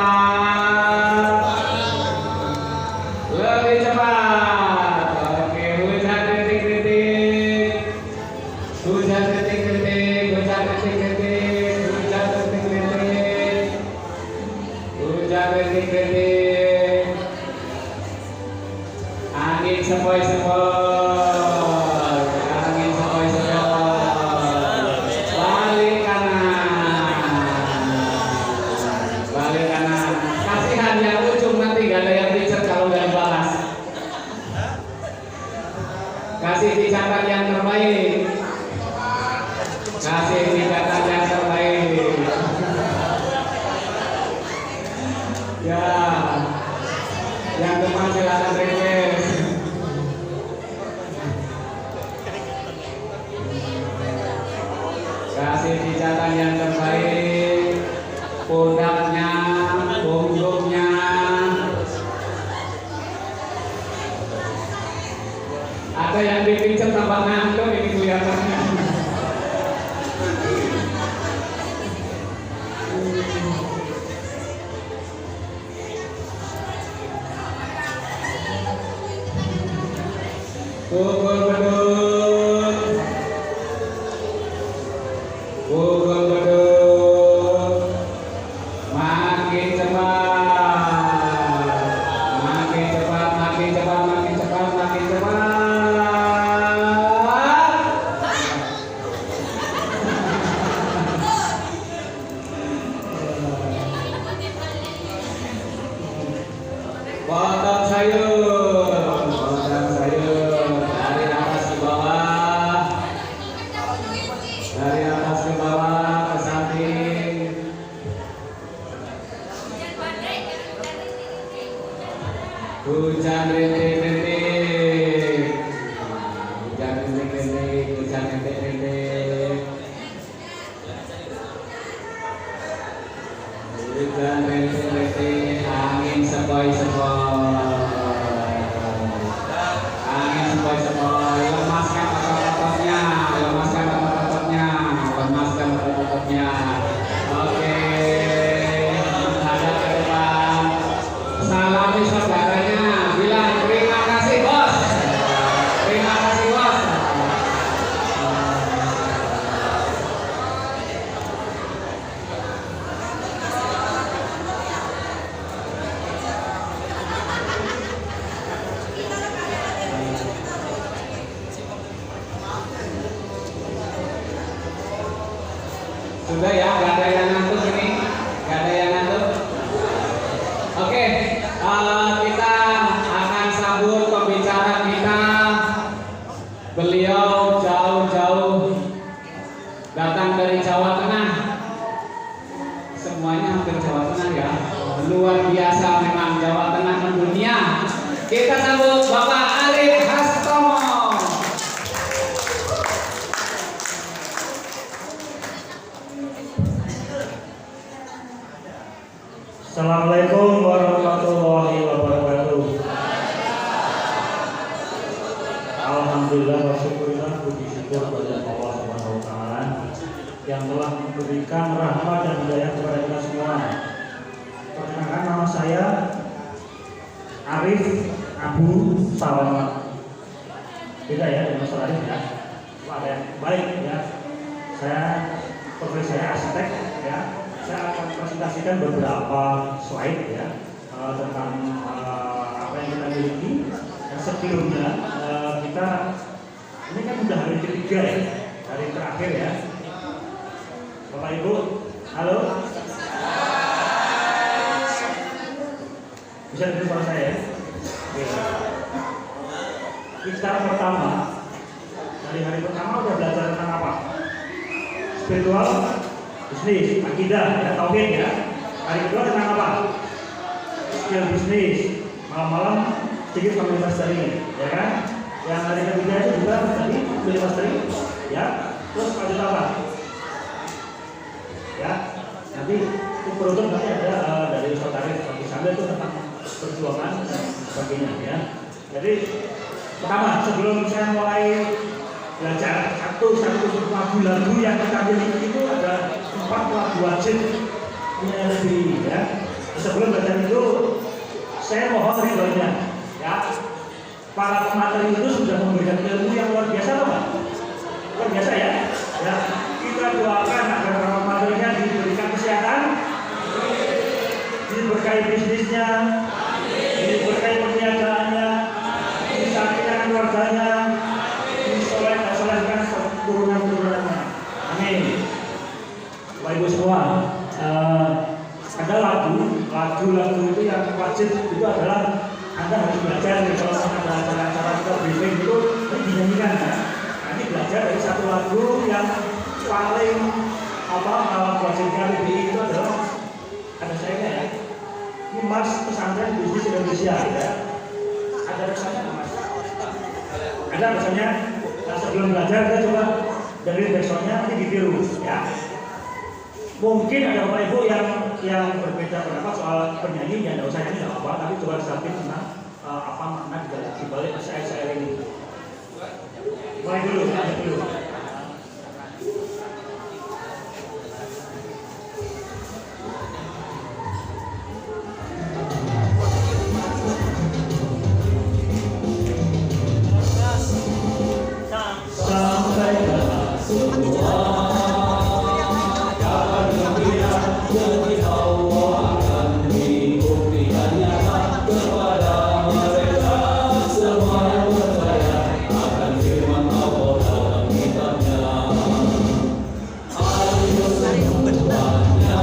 cepat. Lebih cepat. Oke, hujan titik-titik. Hujan titik-titik. Hujan titik-titik. Hujan titik-titik. Hujan titik-titik. Angin sepoi-sepoi. Kasih pijakan yang terbaik. Kasih pijakan yang terbaik. Ya, yang depan silakan request. Kasih pijakan yang terbaik. Pundaknya, punggungnya. Ada yang dipijat tambah ngantuk ini kelihatannya. Pukul bedul. Pukul bedul. Makin cepat. Makin cepat, makin cepat, makin cepat, makin cepat. Potong sayur, potong sayur dari atas ke bawah, dari atas ke bawah ke samping. Hujan rintik-rintik, hujan rintik-rintik, hujan rintik-rintik, hujan rintik-rintik, angin sepoi-sepoi. Angin sepoi-sepoi, lemaskan otot-ototnya, lemaskan otot-ototnya, lemaskan otot-ototnya. Oke, menghadap ke depan. Salami saudaranya, bilang terima kasih bos. Terima kasih bos. Sudah ya, gak ada yang ngantuk ini, gak ada yang ngantuk. Oke, kita akan sambut pembicara kita. Beliau jauh-jauh datang dari Jawa Tengah. Semuanya hampir Jawa Tengah ya. Luar biasa memang Jawa Tengah mendunia. Kita sambut Bapak Arif Hastomo. Assalamualaikum warahmatullahi wabarakatuh. Alhamdulillah wa syukurillah, puji syukur kepada Allah Subhanahu wa taala yang telah memberikan rahmat dan hidayah kepada kita semua. Perkenalkan, nama saya Arif Abu Salamat. Beda ya dengan Mas Arif ya. Ada yang baik ya. Profesi saya arsitek ya. Saya akan presentasikan beberapa slide ya tentang apa yang kita miliki. Yang sebelumnya kita ini kan udah hari ketiga ya, hari terakhir ya. Bapak Ibu, halo. Bisa dengar suara saya ya? Oke. Kita pertama dari hari pertama udah belajar tentang apa? Spiritual, bisnis, akidah, ya, tauhid ya. Hari kedua tentang apa? Skill bisnis. Malam-malam sedikit family mastering, ya kan? Yang hari ketiga itu juga tadi family mastering, ya. Terus lanjut apa? Ya, nanti produk nanti ada dari Ustaz Arif sambil itu tentang perjuangan dan sebagainya ya. Jadi pertama sebelum saya mulai belajar satu lagu-lagu yang kita miliki itu ada 4 lagu wajib punya negeri ya. sebelum belajar itu saya mohon ridhonya, ya. Para pemateri itu sudah memberikan ilmu yang luar biasa, loh, Pak. Luar biasa ya. Ya, kita doakan agar para pematerinya diberikan kesehatan, diberkahi bisnisnya, diberkahi perniagaannya, disakitkan keluarganya, disolehkan turunan-turunannya. Amin. Bapak Ibu semua, ada lagu itu yang wajib itu adalah Anda harus belajar nih, kalau ada acara-acara kita briefing itu dinyanyikan ya. Nanti belajar dari satu lagu yang paling wajibnya PBI itu adalah ada saya ya. Ini Mars Pesantren Bisnis Indonesia ya. Ada rasanya nggak, Mas? Ada rasanya. Nah, sebelum belajar kita coba dari besoknya nanti ditiru ya. Mungkin ada Bapak Ibu yang berbeda pendapat soal penyanyi, ya nggak usah nyanyi nggak apa-apa, tapi coba disampaikan tentang apa makna di balik syair-syair ini. Mulai dulu. Sampai semua jadi Allah akan dibuktikan nyata kepada mereka semua yang percaya akan firman Allah dalam kitabnya. Ayo semuanya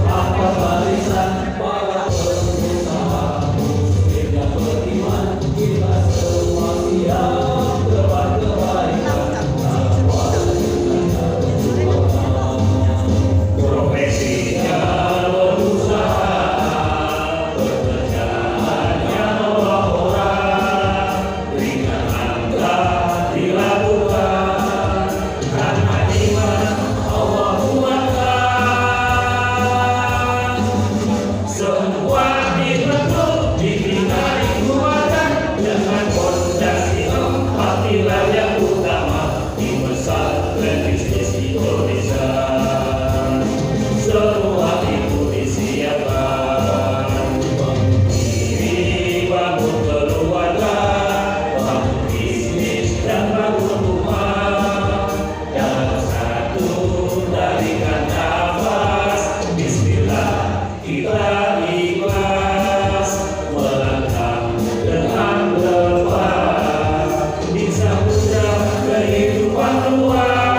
apa barisan para pengusaha muslim yang beriman, kita semua siap berbuat kebaikan. Profesinya berusaha, pekerjaannya nolong orang, ringan angkat dilakukan, karena iman Allah kuatkan. Semua dibentuk, dibina, dikuatkan dengan fondasi 4 pilar yang utama di pesantren bisnis Indonesia. Semua itu disiapkan, diri bangun keluarga, bangun bisnis dan bangun rumah. Yang satu tarikan nafas, bismillah kita ikhlas, melangkah dengan lepas di samudra kehidupan luas.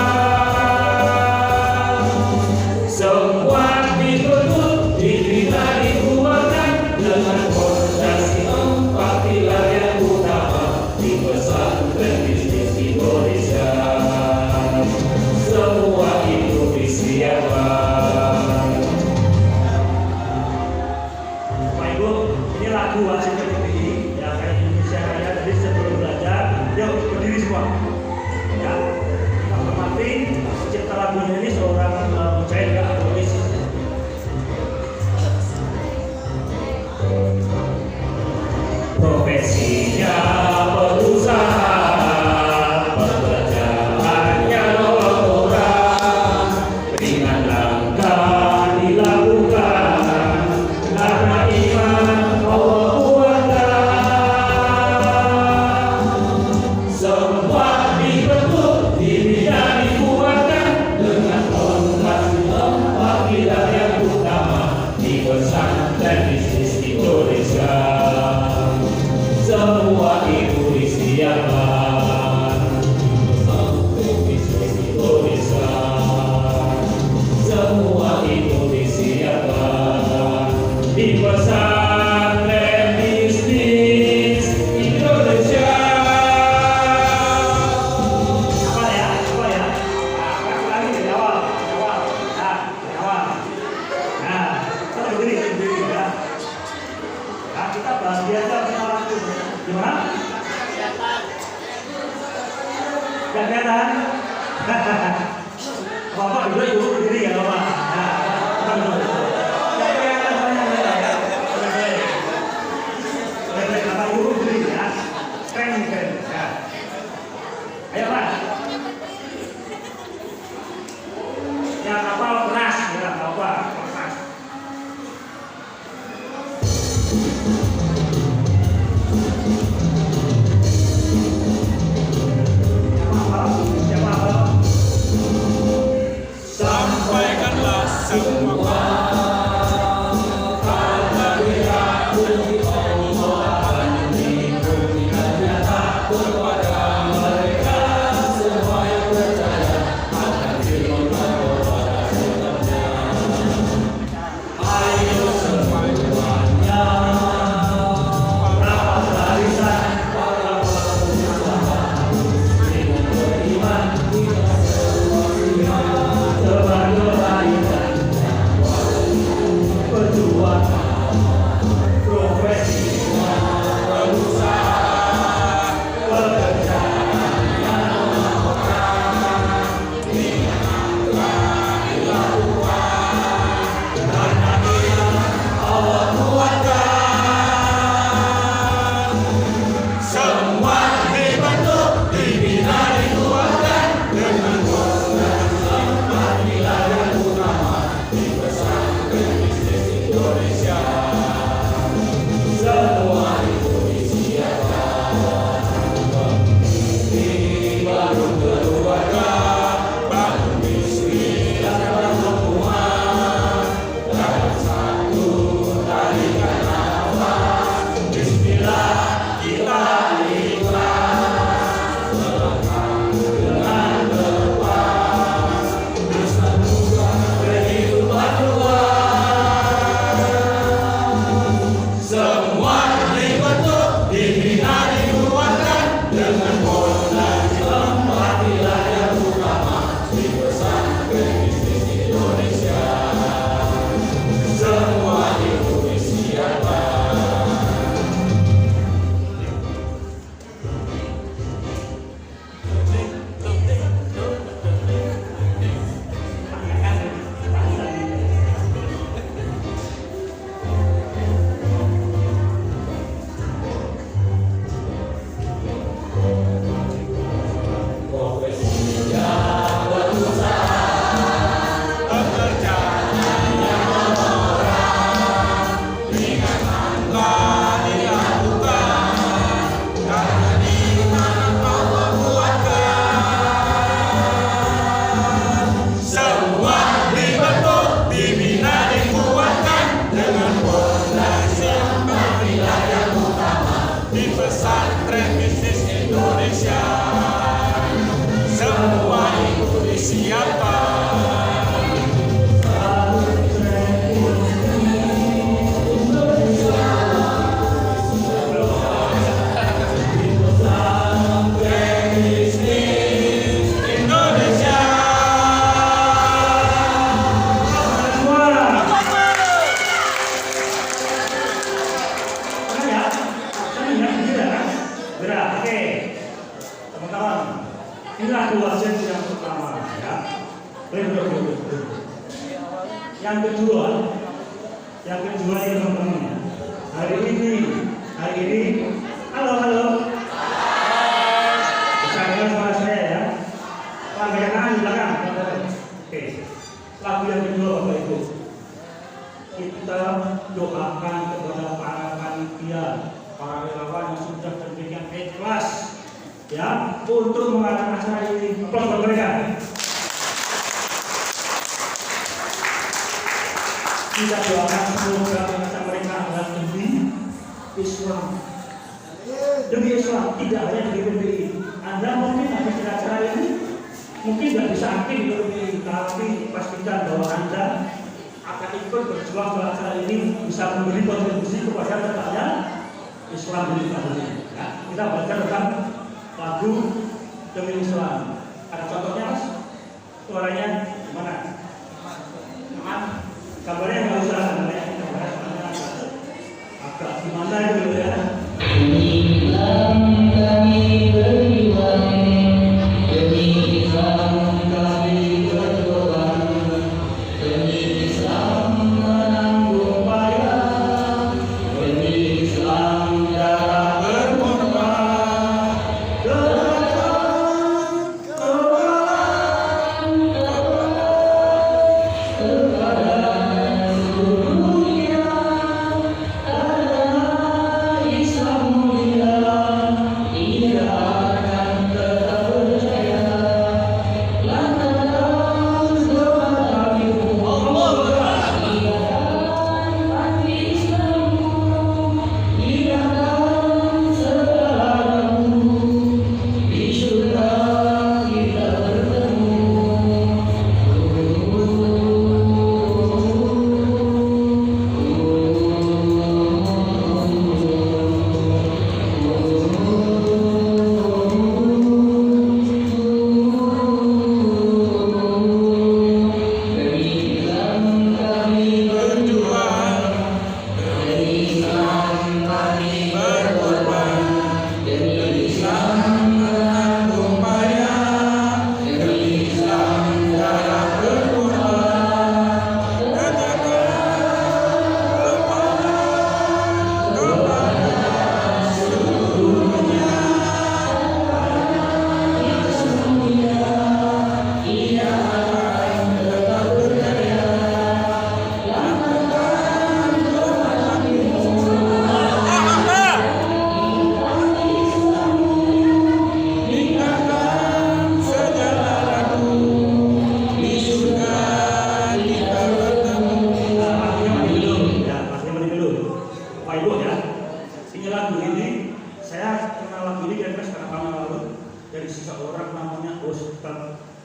Semua dibentuk, dibina, dikuatkan dengan fondasi 4 pilar yang utama di pesantren bisnis Indonesia. Semua itu disiapkan. Bapak Ibu, ini lagu wajib PBI ya, kayak Indonesia Raya. Jadi sebelum belajar, yuk berdiri semua. Ya, kita hormati pencipta lagunya ini seorang mujair Agamis. Profesinya berusaha, pekerjaannya nolong orang, ringan langkah dilakukan, karena iman Allah kuatkan. Semua dibentuk, dibina, dikuatkan dengan fondasi 4 pilar yang utama di pesantren bisnis Indonesia. Semua itu disiapkan, pesantren bisnis Indonesia. Semua itu disiapkan di pesantren bisnis Indonesia. Apa ya? Nah, lagi dari awal. Nah, kita berdiri ya. Nah, kita bahas biasa sama lagu. Gimana? Gak kelihatan? Bapak dulu ibu berdiri ya Bapak. Nah, Bapak dulu. Gak kelihatan semuanya ya. Baik, Bapak ibu berdiri ya. Keren ya. Ayo Pak. Yang kapal keras ya, apa? Keras. kita doakan kepada para panitia, para relawan yang sudah demikian ikhlas ya untuk mengadakan acara ini. Aplaus buat mereka. Kita doakan semoga acara mereka adalah demi Islam. Demi Islam, tidak hanya demi PPI. Anda mungkin habis acara ini mungkin tidak bisa aktif di PPI, tapi pastikan bahwa Anda akan ikut berjuang dalam acara ini, bisa memberi kontribusi kepada tegaknya Islam di Indonesia. Ya, kita baca tentang lagu Demi Islam. Ada contohnya mas? Suaranya gimana? Aman? Kabarnya nggak usah, gambarnya agak gimana gitu ya? Islam kami berjuang, demi Islam kami berkorban, demi Islam menanggung payah, demi Islam darah berkorban,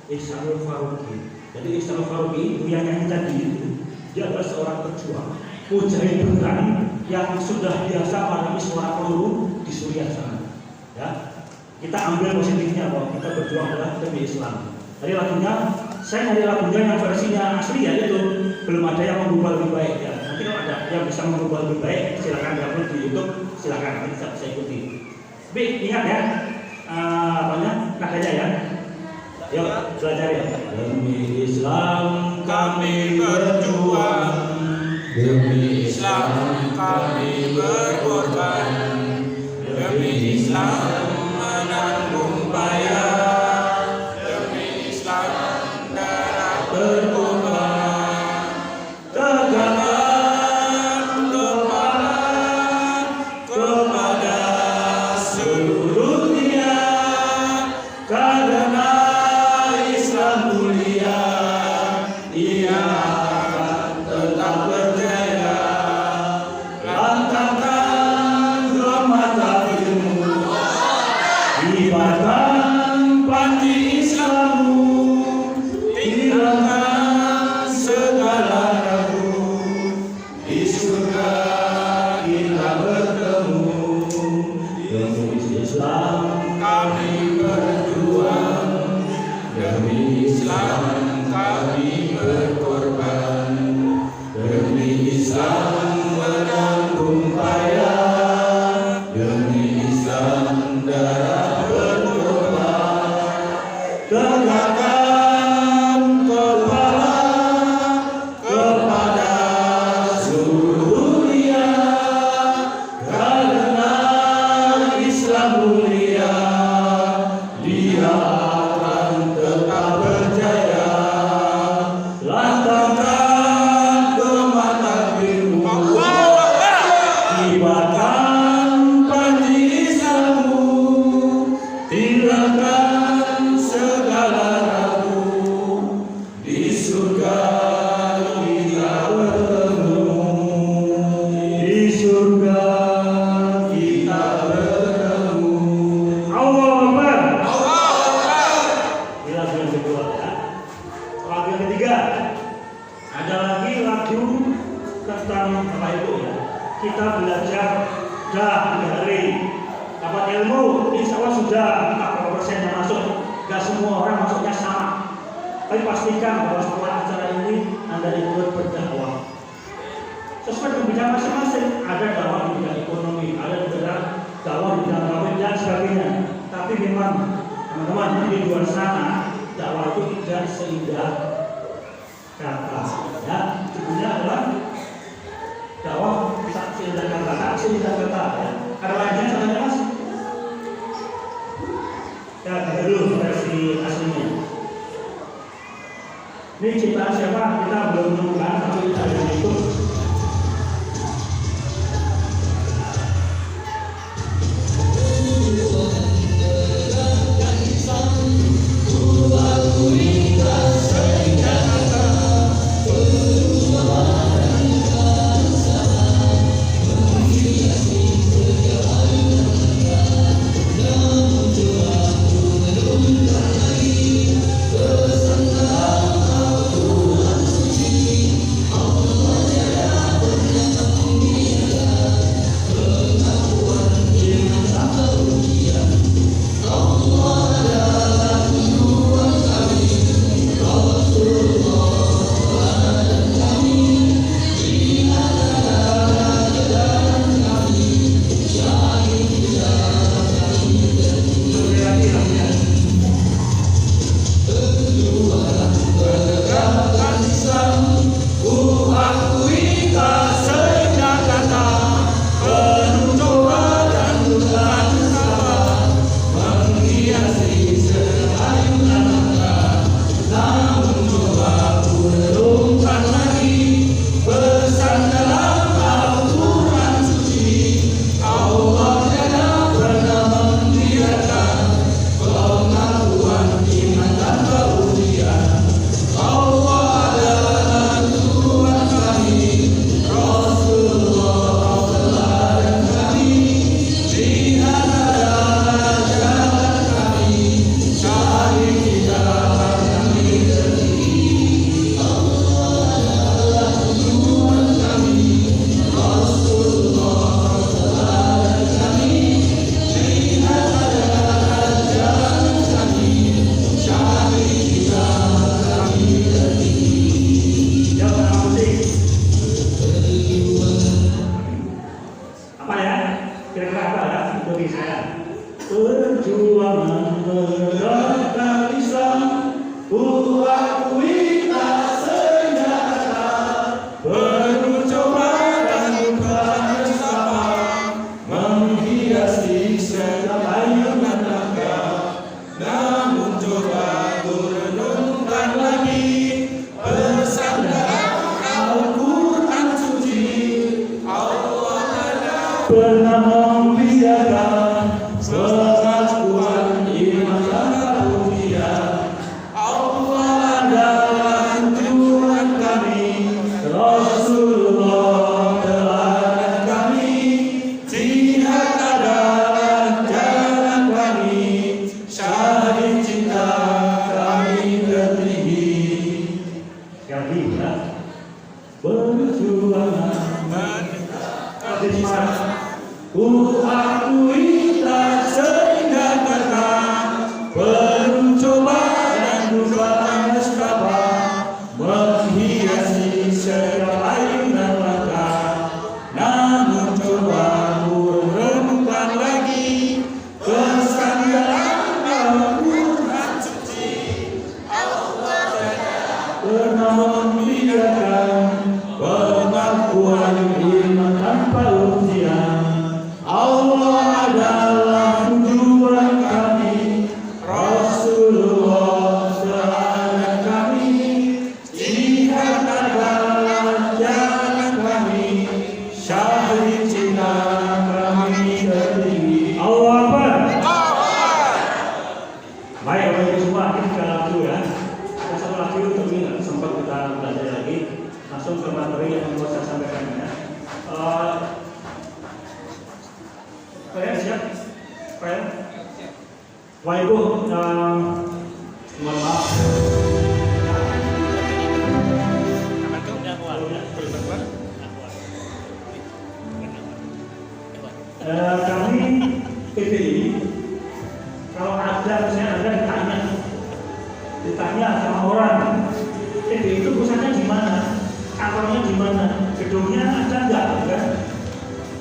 Ihsanul Faruqi. Jadi Ihsanul Faruqi itu yang nyanyi tadi itu, dia adalah seorang pejuang, mujahid beneran yang sudah biasa mengalami suara peluru di Suriah sana. Ya, kita ambil positifnya bahwa kita berjuang adalah demi Islam. Dari lagunya, saya nyari lagunya yang versinya asli ya, itu belum ada yang mengubah lebih baik ya. Nanti kalau ada yang bisa mengubah lebih baik, silakan download di YouTube, silakan nanti bisa ikuti. Tapi ingat ya, nadanya ya. Yuk, belajar ya. Demi Islam kami berjuang, demi Islam kami berkorban, demi Islam menanggung payah, demi Islam darah berkorban, tegakkan kepala kepada seluruh dunia, karena mulia, ia akan tetap berjaya. Lantangkan mata ilmu, ibadah panji Islammu, hilangkan segala ragu, di surga kita bertemu. Demi Islam kami berjuang, demi Islam kami berkorban, demi Islam menanggung payah, demi Islam darah berkorban, tegakkan kepala kepada seluruh dunia, karena Islam mulia, dia tetap berjaya. Lantangkan ke mata biru, tentang Bapak Ibu ya. Kita belajar dah 3 hari. Dapat ilmu, insya Allah sudah 40% yang masuk. Gak semua orang masuknya sama. Tapi pastikan bahwa setelah acara ini Anda ikut berdakwah. Sesuai dengan bidang masing-masing. Ada dakwah di bidang ekonomi, ada di bidang dakwah di bidang kawin dan sebagainya. Tapi memang teman-teman di luar sana dakwah itu tidak seindah kata. Ya, sebenarnya adalah dakwah seindah kata, seindah kata. Ya. Ada lainnya katanya Mas? Ya, kita dulu versi aslinya. Ini ciptaan siapa? Kita belum menemukan, tapi kita ada di YouTube. Pernah membiarkan pengakuan iman dan pujian. Allah adalah Tuhan kami, Rasulullah teladan kami, jihad adalah jalan kami, syahid cinta kami tertinggi. Yang tiga, perjuangan ku akui tak seindah kata, penuh coba dan duka nestapa, menghiasi setiap air dan mata. Namun coba ku renungkan lagi, pesan dalam Al-Quran suci, Allah pernah membiarkan pengakuan iman tanpa ujian. Allah adalah tujuan kami, Rasulullah teladan kami, jihad adalah jalan kami, syahid cinta kami tertinggi. Allah Akbar. Baik, Bapak Ibu semua, ini sudah lagu ya. Ada satu lagu untuk ini nggak sempat kita belajar lagi. Langsung ke materi yang mau saya sampaikan ya. Kalian siap? Kalian? Bapak Ibu, mohon maaf. Kami PPI, kalau ada misalnya Anda ditanya sama orang, PPI itu pusatnya di mana, kantornya di mana, gedungnya ada nggak, kan?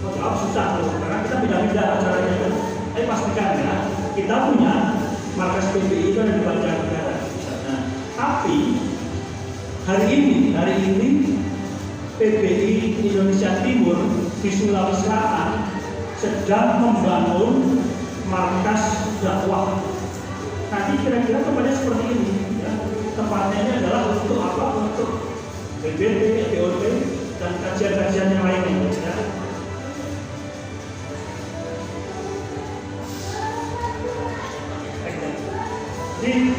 Mau jawab susah loh, karena kita pindah-pindah acaranya kan. Tapi pastikan ya, kita punya markas PPI itu ada di Banjarnegara. Nah, tapi hari ini PPI Indonesia Timur di Sulawesi Selatan sedang membangun markas dakwah. Nanti kira-kira tempatnya seperti ini. Ya. Tempatnya ini adalah untuk apa? Untuk BBT, BOT, dan kajian-kajian yang lainnya. Ya. Jadi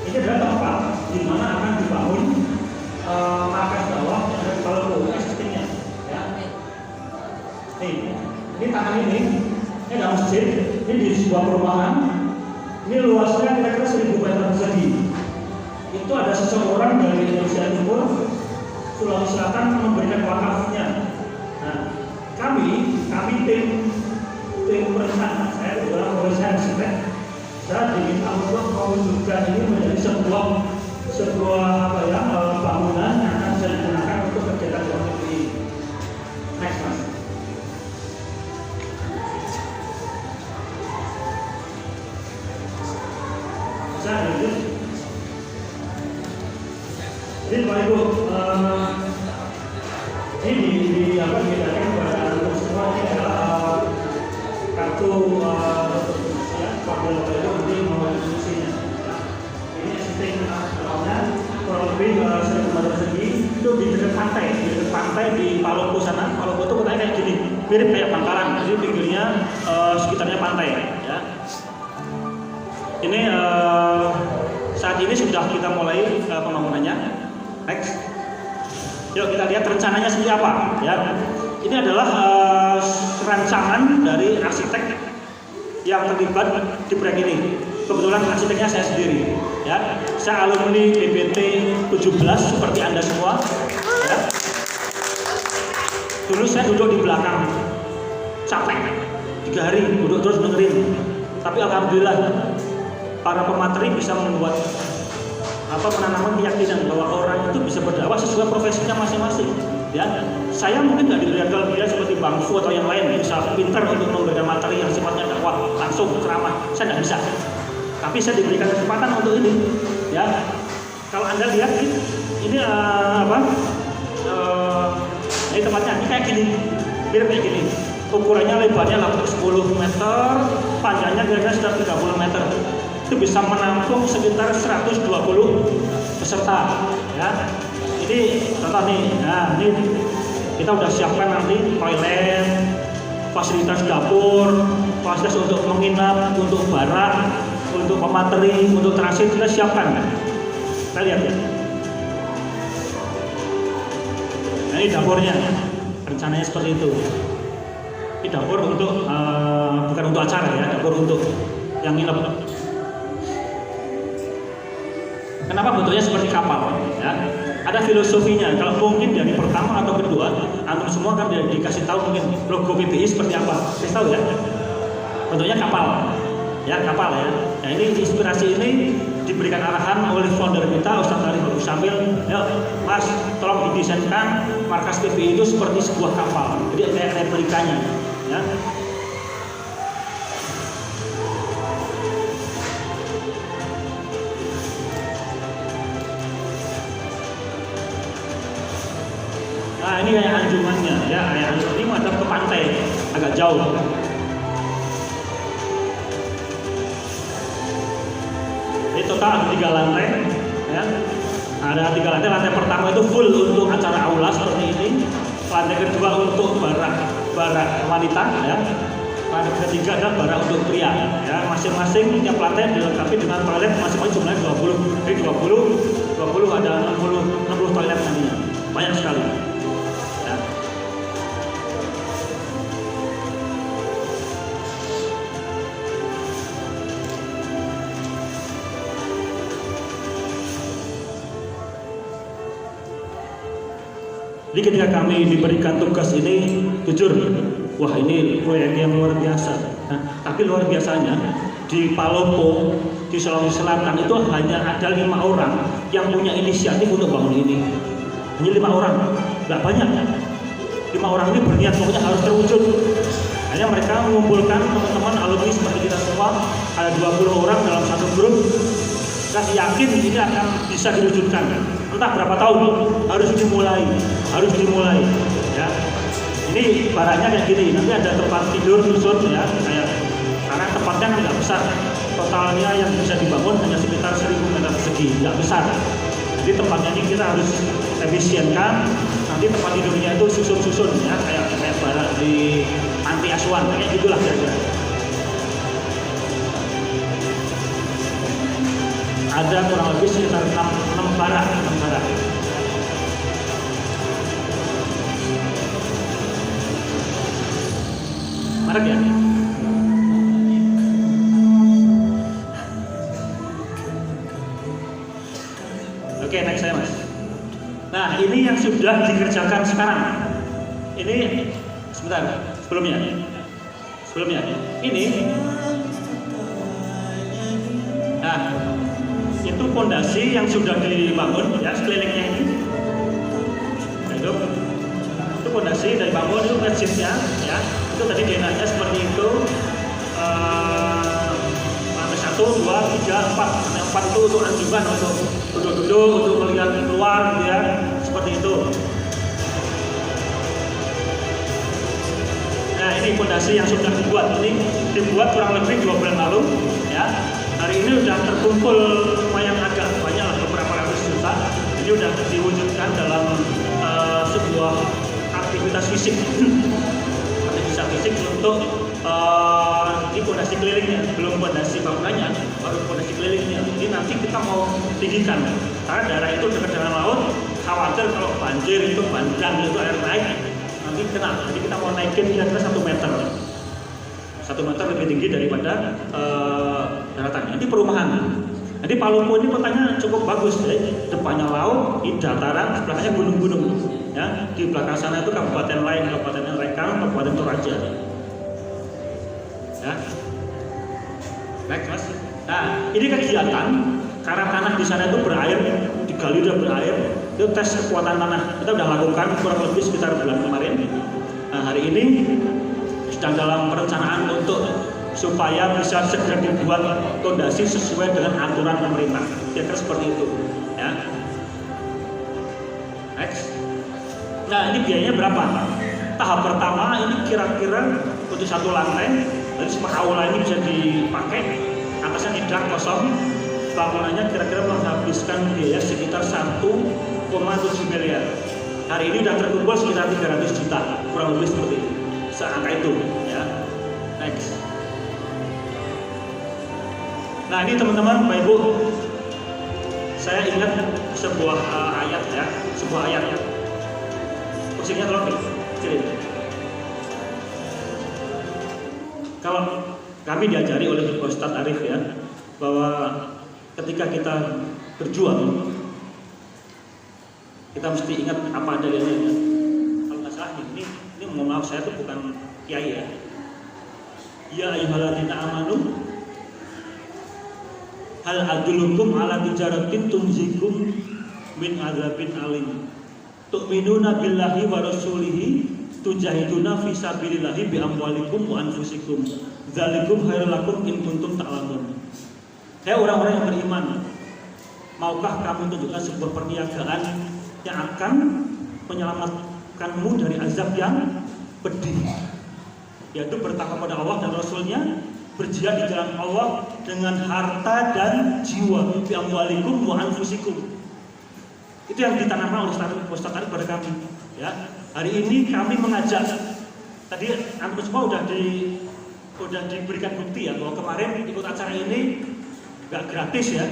ini adalah tempat di mana akan dibangun markas dakwah yang ada di Palopo, sistemnya. Ya. Ini tanah ini ada masjid, ini di sebuah perumahan. Ini luasnya kira-kira 1000 meter persegi. Itu ada seseorang dari Indonesia Timur, Sulawesi Selatan memberikan wakafnya. Nah, kami tim perencana, saya adalah perencana arsitek. Saya diminta untuk mewujudkan ini menjadi sebuah bangunan yang akan bisa digunakan untuk kegiatan luar negeri. Next, Mas. Jadi Pak Ibu, ini dibedakan kepada untuk semua ini adalah kartu ya, pada Bapak Ibu nanti mau fungsinya. Ini sistem awalnya kurang lebih 1000 meter persegi itu di dekat pantai di Palopo sana. Palopo itu kotanya kayak gini, mirip kayak Bangkalan, jadi pinggirnya sekitarnya pantai. Ya. Ini saat ini sudah kita mulai pembangunannya. Next. Yuk kita lihat rencananya seperti apa. Ya. Ini adalah rancangan dari arsitek yang terlibat di proyek ini. Kebetulan arsiteknya saya sendiri. Ya. Saya alumni BBT 17 seperti Anda semua. Ya. Dulu saya duduk di belakang, capek 3 hari duduk terus dengerin. Tapi alhamdulillah para pemateri bisa membuat menanamkan keyakinan bahwa orang itu bisa berdakwah sesuai profesinya masing-masing. Ya, saya mungkin nggak diberikan kelebihan seperti Bang Fu atau yang lain bisa pintar untuk memberikan materi yang sifatnya dakwah langsung ceramah. Saya nggak bisa. Tapi saya diberikan kesempatan untuk ini. Ya, kalau Anda lihat ini ini tempatnya ini kayak gini, mirip kayak gini. Ukurannya lebarnya 10 meter, panjangnya kira-kira sekitar 30 meter. Itu bisa menampung sekitar 120 peserta. Ya. Ini contoh nih, nah ini kita udah siapkan nanti toilet, fasilitas dapur, fasilitas untuk menginap, untuk barak, untuk pemateri, untuk transit kita siapkan. Kita lihat ya. Nah ini dapurnya, rencananya seperti itu. Ini dapur untuk bukan untuk acara ya, dapur untuk yang nginep. Kenapa bentuknya seperti kapal? Ya. Ada filosofinya. Kalau mungkin dari pertama atau kedua, antum semua kan dikasih tahu mungkin logo PPI seperti apa. Kasih tahu ya. Bentuknya kapal. Ya kapal ya. Nah ini inspirasi ini diberikan arahan oleh founder kita Ustaz Arif Abdul Syamil. Ya, Mas, tolong didesainkan markas PPI itu seperti sebuah kapal. Jadi kayak replikanya. Ya. Nah ini kayak anjungannya ya, kayak anjungan ini madep ke pantai agak jauh. Ini total ada 3 lantai ya. Ada 3 lantai. Lantai pertama itu full untuk acara aula seperti ini. Lantai kedua untuk barak wanita ya. Lantai ketiga adalah barak untuk pria ya. Masing-masing tiap lantai dilengkapi dengan toilet masing-masing jumlahnya 20. Jadi 20 ada 60 toilet nantinya. Banyak sekali. Jadi ketika kami diberikan tugas ini, jujur, wah ini proyek yang luar biasa. Nah, tapi luar biasanya di Palopo, di Sulawesi Selatan itu hanya ada 5 orang yang punya inisiatif untuk bangun ini. Hanya 5 orang, nggak banyak. 5 orang ini berniat pokoknya harus terwujud. Hanya mereka mengumpulkan teman-teman alumni seperti kita semua, ada 20 orang dalam satu grup. Kita yakin ini akan bisa diwujudkan. Entah berapa tahun, harus dimulai. Ya. Ini barangnya kayak gini. Nanti ada tempat tidur susun ya, kayak karena tempatnya nggak besar. Totalnya yang bisa dibangun hanya sekitar 1000 meter persegi, nggak besar. Jadi tempatnya ini kita harus efisienkan. Nanti tempat tidurnya itu susun-susun ya, kayak barak di panti asuhan, kayak gitulah kira-kira. Ada kurang lebih sekitar 6 barak. Menarik ya? Oke, next saya mas. Nah, ini yang sudah dikerjakan sekarang. Ini sebentar, sebelumnya. Ini. Nah, itu fondasi yang sudah dibangun ya, sekelilingnya ini. Itu fondasi dari bangun, itu masjidnya ya. Itu tadi denahnya seperti itu. Lantai 1, 2, 3, 4. Lantai 4 itu untuk anjungan, untuk duduk-duduk, untuk melihat keluar gitu ya, seperti itu. Nah, ini fondasi yang sudah dibuat. Ini dibuat kurang lebih 2 bulan lalu ya. Hari ini sudah terkumpul lumayan agak banyak lah, beberapa ratus juta. Ini sudah diwujudkan dalam sebuah aktivitas fisik. Aktivitas fisik untuk ini fondasi kelilingnya, belum fondasi bangunannya, baru fondasi kelilingnya. Ini nanti kita mau tinggikan, karena daerah itu dekat dengan laut, khawatir kalau banjir itu bandang itu air naik, nanti kena. Jadi kita mau naikin kira-kira 1 meter. 1 meter lebih tinggi daripada daratan. Nanti perumahan. Jadi Palopo ini kotanya cukup bagus, ya. Depannya laut, di dataran, sebelahnya gunung-gunung. Ya, di belakang sana itu kabupaten lain, Kabupaten Rekang, Kabupaten Toraja. Ya. Baik, mas. Nah, ini kegiatan karena tanah di sana itu berair, digali udah berair. Itu tes kekuatan tanah. Kita sudah lakukan kurang lebih sekitar bulan kemarin. Nah, hari ini sedang dalam perencanaan untuk supaya bisa segera dibuat fondasi sesuai dengan aturan pemerintah. Kira-kira seperti itu, ya. Next. Nah, ini biayanya berapa? Tahap pertama ini kira-kira untuk 1 lantai, jadi semua aula ini bisa dipakai. Atasnya tidak kosong. Bangunannya kira-kira menghabiskan biaya sekitar 1,7 miliar. Hari ini sudah terkumpul sekitar 300 juta, kurang lebih seperti itu. Seangka itu, ya. Next. Nah, ini teman-teman, Bapak Ibu, saya ingat sebuah ayat ya, sebuah ayat ya. Musiknya tolong kecilin. Kalau kami diajari oleh Ustadz Arif ya, bahwa ketika kita berjuang, kita mesti ingat apa dalilnya. Ya. Kalau nggak salah ini mohon maaf, saya tuh bukan kiai ya. Ya ayyuhalladzina amanu hal adullukum ala tijaratin tunjikum min adzabin alim. Tu'minuna billahi wa rasulihi tujahiduna fi sabilillahi bi amwalikum wa anfusikum. Dzalikum khairul lakum in kuntum ta'lamun. Hai orang-orang yang beriman, maukah kamu tunjukkan sebuah perniagaan yang akan menyelamatkanmu dari azab yang pedih, yaitu bertakwa pada Allah dan Rasulnya, berjihad di jalan Allah dengan harta dan jiwa, bi amwalikum wa anfusikum. Itu yang ditanamkan oleh Ustaz Arif pada kami. Ya, hari ini kami mengajak. Tadi antum semua udah diberikan bukti ya bahwa kemarin ikut acara ini nggak gratis ya.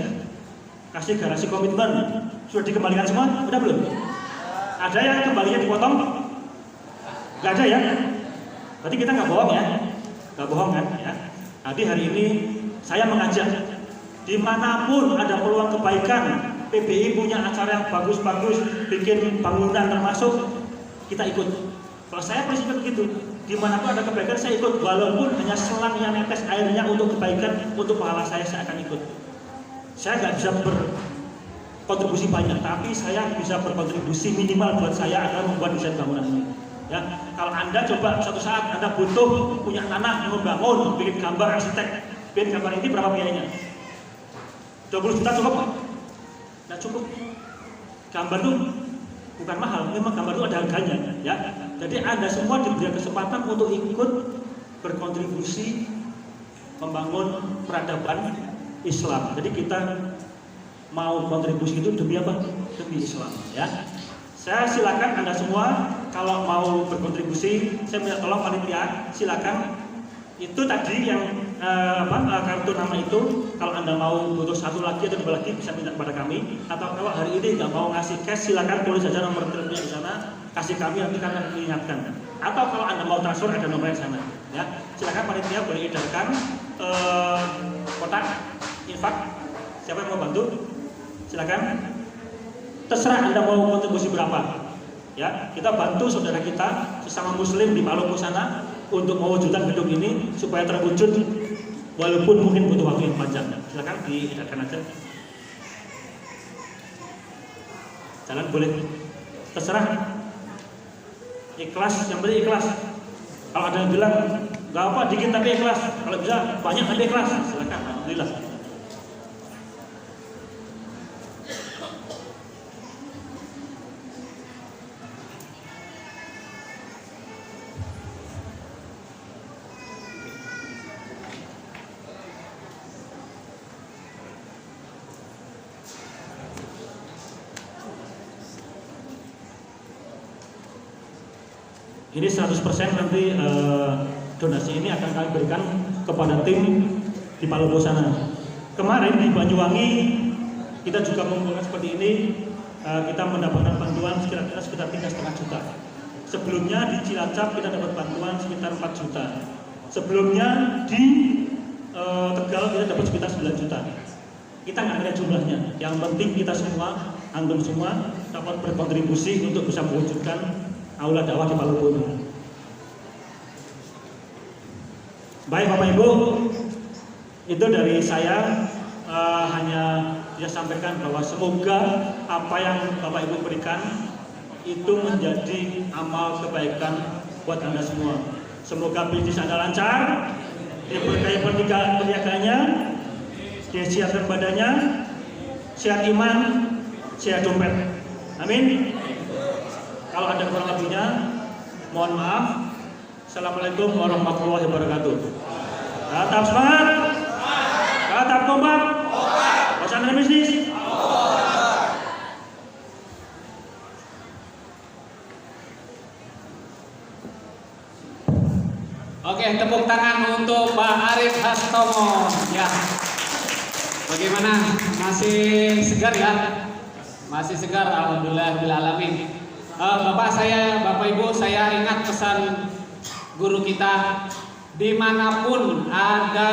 Kasih garasi komitmen. Sudah dikembalikan semua? Udah belum? Ada yang kembalinya dipotong? Nggak ada ya? Berarti kita nggak bohong ya? Nggak bohong kan? Ya. Jadi hari ini saya mengajak dimanapun ada peluang kebaikan, PBI punya acara yang bagus-bagus, bikin bangunan termasuk kita ikut. Kalau saya prinsipnya begitu, dimanapun ada kebaikan saya ikut, walaupun hanya selang yang netes airnya untuk kebaikan, untuk pahala saya akan ikut. Saya nggak bisa berkontribusi banyak, tapi saya bisa berkontribusi minimal buat saya adalah membuat desain bangunan ini. Ya, kalau Anda coba suatu saat Anda butuh punya tanah yang membangun, bikin gambar arsitek, bikin gambar ini berapa biayanya? 20 juta cukup nggak? Nggak cukup. Gambar itu bukan mahal, memang gambar itu ada harganya. Ya, jadi Anda semua diberi kesempatan untuk ikut berkontribusi membangun peradaban Islam. Jadi kita mau kontribusi itu demi apa? Demi Islam. Ya. Saya silakan Anda semua kalau mau berkontribusi, saya minta tolong panitia, silakan. Itu tadi yang kartu nama itu, kalau Anda mau butuh satu lagi atau dua lagi bisa minta kepada kami. Atau kalau hari ini nggak mau ngasih cash, silakan tulis saja nomor teleponnya di sana, kasih kami nanti kami akan mengingatkan. Atau kalau Anda mau transfer ada nomor di sana. Ya, silakan panitia boleh edarkan kotak infak. Siapa yang mau bantu? Silakan. Terserah Anda mau kontribusi berapa. Ya, kita bantu saudara kita sesama muslim di Maluku sana untuk mewujudkan gedung ini supaya terwujud, walaupun mungkin butuh waktu yang panjang. Silakan diedarkan aja. Jangan boleh terserah. Ikhlas, yang penting ikhlas. Kalau ada yang bilang nggak apa dikit tapi ikhlas, kalau bisa banyak tapi ikhlas, silakan. Alhamdulillah. Ini 100% nanti donasi ini akan kami berikan kepada tim di Maluku sana. Kemarin di Banyuwangi kita juga mengumpulkan seperti ini, kita mendapatkan bantuan sekitar 3,5 juta. Sebelumnya di Cilacap kita dapat bantuan sekitar 4 juta. Sebelumnya di Tegal kita dapat sekitar 9 juta. Kita nggak lihat jumlahnya. Yang penting kita semua, anggota semua dapat berkontribusi untuk bisa mewujudkan aula dakwah di Maluku ini. Baik Bapak Ibu, itu dari saya hanya bisa sampaikan bahwa semoga apa yang Bapak Ibu berikan itu menjadi amal kebaikan buat Anda semua. Semoga bisnis Anda lancar, diberkahi perniagaannya, disiapkan badannya, sehat iman, sehat dompet. Amin. Kalau ada kurang lebihnya, mohon maaf. Assalamualaikum warahmatullahi wabarakatuh. Tetap semangat, tetap kompak, pasangan bisnis. Oke, tepuk tangan untuk Pak Arif Hastomo. Ya, bagaimana? Masih segar ya? Masih segar, alhamdulillahirrahmanirrahim. Bapak Ibu, saya ingat pesan guru kita, dimanapun ada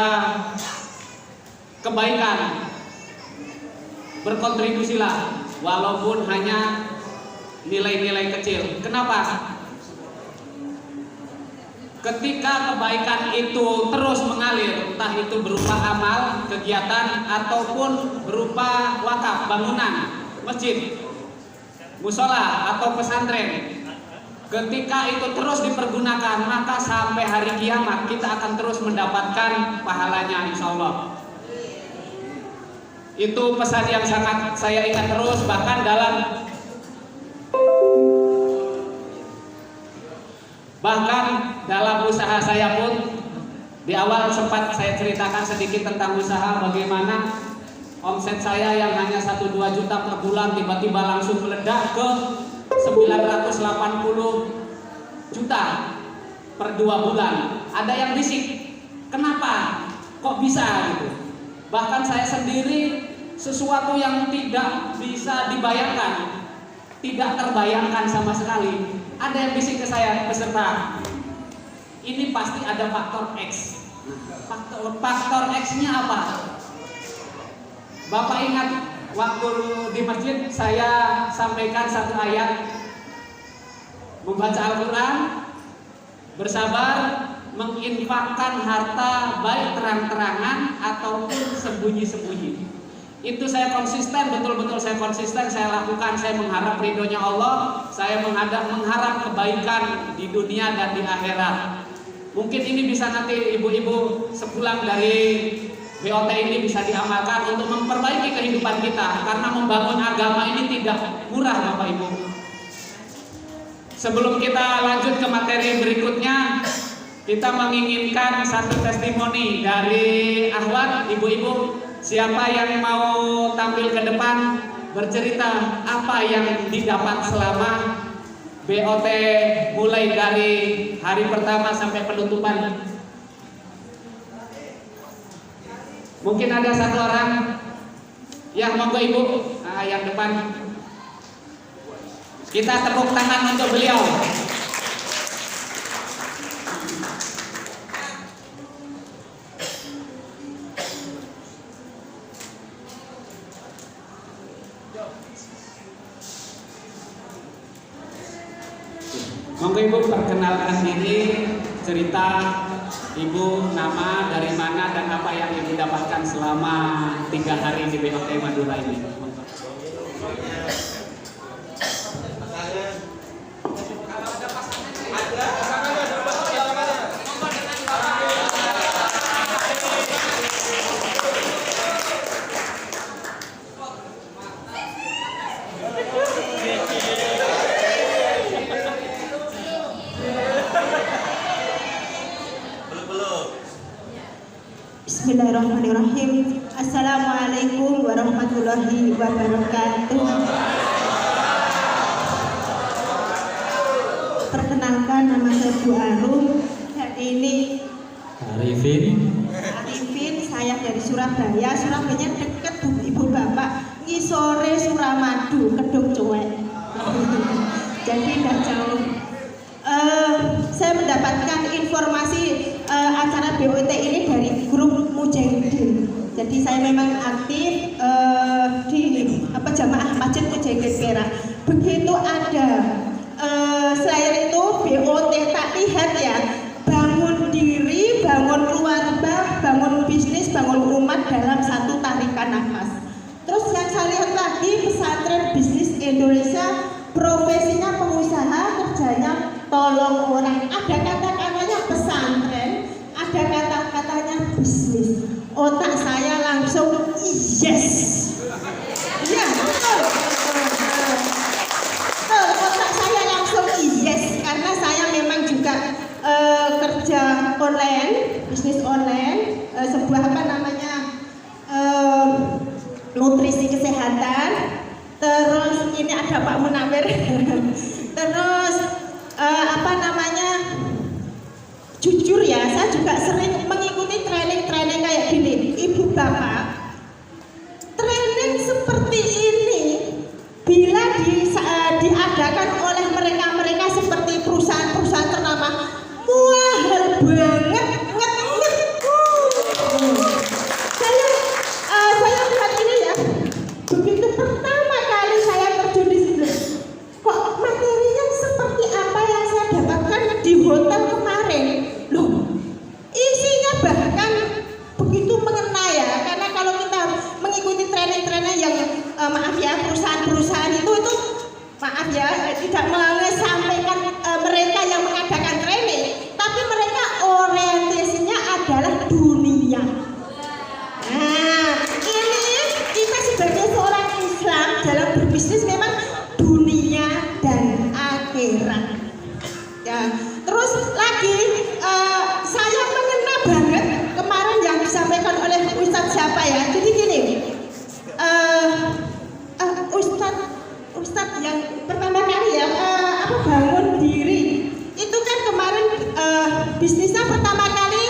kebaikan, berkontribusilah, walaupun hanya nilai-nilai kecil. Kenapa? Ketika kebaikan itu terus mengalir, entah itu berupa amal, kegiatan, ataupun berupa wakaf, bangunan, masjid, musola atau pesantren, ketika itu terus dipergunakan, maka sampai hari kiamat kita akan terus mendapatkan pahalanya, insya Allah. Itu pesan yang sangat saya ingat terus, bahkan dalam usaha saya pun di awal sempat saya ceritakan sedikit tentang usaha, bagaimana omset saya yang hanya 1-2 juta per bulan tiba-tiba langsung meledak ke 980 juta per 2 bulan. Ada yang bisik, kenapa? Kok bisa gitu? Bahkan saya sendiri sesuatu yang tidak bisa dibayangkan, tidak terbayangkan sama sekali. Ada yang bisik ke saya, peserta, ini pasti ada faktor X. Faktor X-nya apa? Bapak ingat waktu di masjid saya sampaikan satu ayat, membaca Al-Quran, bersabar, menginfakkan harta baik terang-terangan ataupun sembunyi-sembunyi. Itu saya konsisten, betul-betul saya konsisten, saya lakukan. Saya mengharap ridhonya Allah, saya mengharap kebaikan di dunia dan di akhirat. Mungkin ini bisa nanti ibu-ibu sepulang dari BOT ini bisa diamalkan untuk memperbaiki kehidupan kita, karena membangun agama ini tidak murah Bapak Ibu. Sebelum kita lanjut ke materi berikutnya, kita menginginkan satu testimoni dari akhwat, ibu-ibu. Siapa yang mau tampil ke depan bercerita apa yang didapat selama BOT mulai dari hari pertama sampai penutupan? Mungkin ada satu orang. Ya, monggo ibu, yang depan. Kita tepuk tangan untuk beliau. Monggo ibu perkenalkan diri, cerita ibu, nama, dari mana, dan apa yang ibu dapatkan selama 3 hari di BOT Madura ini. Bismillahirrahmanirrahim. Assalamualaikum warahmatullahi wabarakatuh. Perkenalkan, nama saya Bu Arum. Ini Arifin, saya dari Surabaya. Surabaya dekat ibu bapak, ngisore Suramadu, Kedung Cuek. Jadi tidak jauh. Saya mendapatkan informasi acara BOT ini dari grup Mujahidin. Jadi saya memang aktif di jamaah Masjid Mujahidin Perak. Begitu ada selain itu BOT tak lihat ya, bangun diri, bangun keluarga, bangun bisnis, bangun umat dalam satu tarikan nafas. Terus yang saya lihat lagi, pesantren bisnis Indonesia, profesinya pengusaha, kerjanya tolong orang. Ada kata-katanya pesantren, ada kata-katanya bisnis. Otak saya langsung yes. Iya, betul. Otak saya langsung yes, karena saya memang juga kerja online, bisnis online, sebuah nutrisi kesehatan. Terus ini ada Pak Munawir. Terus jujur ya, saya juga sering mengikuti training kayak gini. Ibu bapak, training seperti ini bila diadakan oleh mereka seperti perusahaan-perusahaan ternama, mahal banget. Saya lihat ini ya, begitu pertama kali saya terjun di situ, kok materinya seperti apa yang saya dapatkan di hotel kemarin. Loh, isinya bahkan begitu mengena ya, karena kalau kita mengikuti training yang maaf ya, perusahaan itu maaf ya, tidak menyampaikan mereka yang mengadakan training, tapi mereka orientasinya adalah dunia. Nah, ini kita sebagai seorang Islam dalam berbisnis memang dunia dan akhirat. Ya, terus lagi saya mengena banget kemarin yang disampaikan oleh Ustadz siapa ya. Jadi gini, Ustadz yang pertama kali ya bangun diri itu kan kemarin bisnisnya pertama kali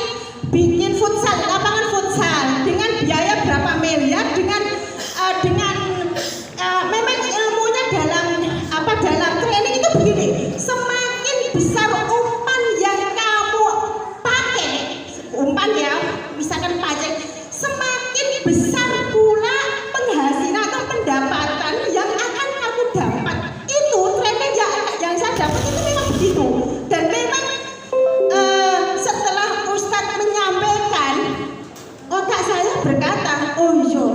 bikin futsal, lapangan futsal dengan biaya berapa miliar, dengan memang ilmunya dalam training itu begini, semakin besar umpan yang kamu pakai, umpan ya, misalkan pajak, semakin besar pula penghasilan atau pendapatan yang akan kamu dapat. Itu training yang saya dapat itu memang begitu. Dan memang setelah Ustadz menyampaikan, otak saya berkata, oh iya,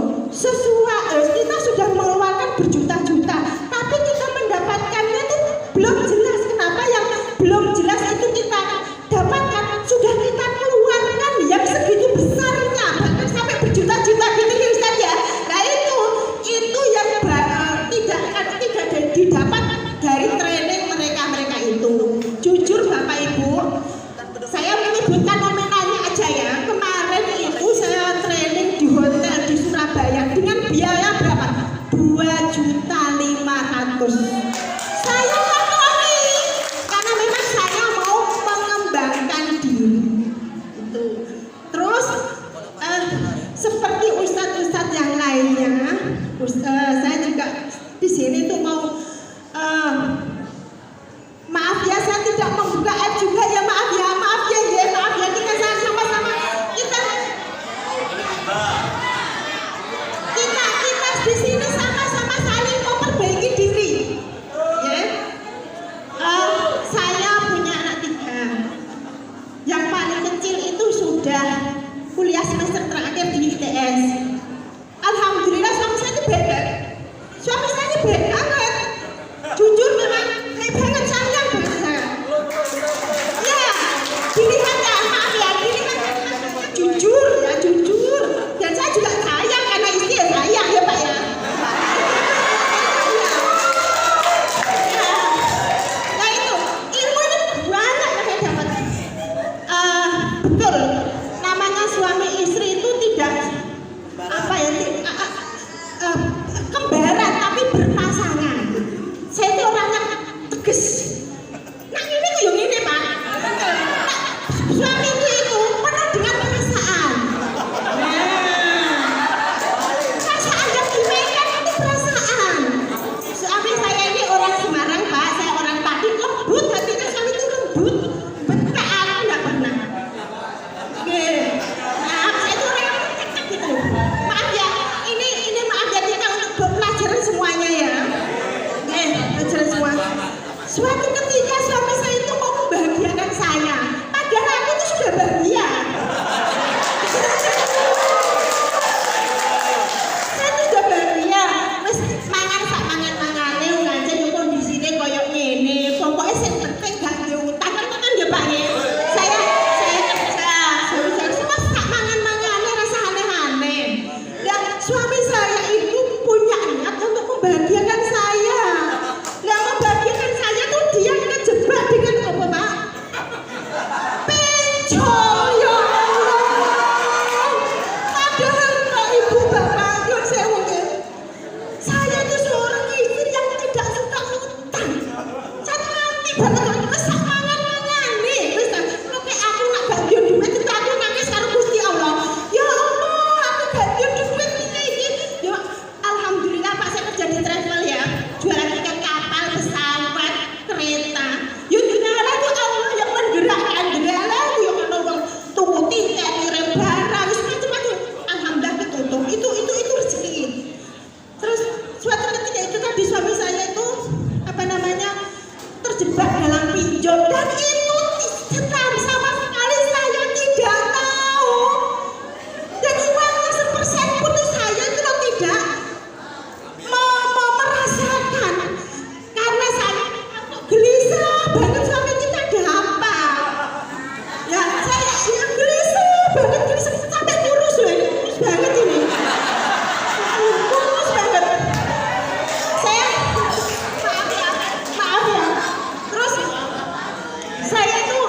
kita sudah mengeluarkan berjuta-juta, tapi kita mendapatkannya itu belum jelas. Kenapa yang belum jelas itu kita dapatkan, sudah kita keluarkan yang segitu besarnya, bahkan sampai berjuta-juta gitu ya Ustaz ya. Nah itu yang tidak didapat dari training mereka itu. Jujur Bapak Ibu, saya menyebutkan nominalnya aja ya. Kemarin itu saya training di hotel di Surabaya dengan biaya berapa? 2.500.000. Saya lakoni karena memang saya mau mengembangkan diri. Itu. Terus seperti ustadz-ustadz yang lainnya, saya juga di sini tuh mau maaf ya, saya tidak membuka aib juga ya, maaf ya kita sama-sama kita di sini sama-sama saling memperbaiki diri ya. Saya punya anak 3, yang paling kecil itu sudah kuliah semester terakhir di ITS. Alhamdulillah suami saya itu baik banget, jujur memang baik banget, sayang banget saya. Ya, dilihat ya, maaf ya, dilihat jujur, dan saya juga sayang karena istri ya sayang ya Pak ya. Nah itu, ilmu ini banyak yang saya dapat. Betul, namanya suami istri itu tidak kembaran tapi berpasangan. Saya itu orangnya tegas. Nah ini tuh yang ini Pak. Suamiku itu penuh dengan perasaan. Perasaan yang dimainkan itu perasaan. Suami saya ini orang Semarang Pak, saya orang Pati, lembut hatinya suami itu lembut. Betul, aku nggak pernah. Maaf, saya itu orang yang kecek gitu. Maaf ya, ini maaf ya, kita untuk pelajaran semuanya ya. Pelajaran semua. Suatu ketika suami saya itu mau membahagiakan saya, padahal aku itu sudah bahagia. Saya itu sudah bahagia. Mas mangan ngajen yo kondisine koyo ngene. Pokoke sing penting gak diutang kan ya Pak ya. Saya kerja, semua sak mangan-mangane rasa aneh-aneh. Dan suami saya itu punya niat untuk membahagiakan saya. Nah, membahagiakan saya tuh dia ngejebak dengan apa Pak? Pencol, ya Allah. Padahal kok ibu bapak nyuwun sewu nggih. Saya itu seorang istri yang tidak suka utang. Saya ngerti banget kesak mangan-mangane. Wis nek aku nak gak duwe duit itu aku nangis karo Gusti Allah. Ya Allah, aku gak duwe duit iki. Ya alhamdulillah Pak, saya kerja di travel ya. Jualan tiket kapal, pesawat, kereta. Ya jenengan itu Allah yang menggerakkan. Jenengan itu yang ono wong tuku tiket, kirim barang, wis macam-macam. Alhamdulillah ketutup. Itu rezeki. Terus suatu ketika itu tadi suami saya itu terjebak dalam pinjol, dan itu sama sekali saya tidak tahu. Dan uangnya sepersen pun saya itu tidak merasakan, karena saya gelisah banget. Suami kita ada apa ya, saya gelisah banget sampai kurus loh, ini kurus banget ini, kurus banget. Saya maaf ya. Terus saya itu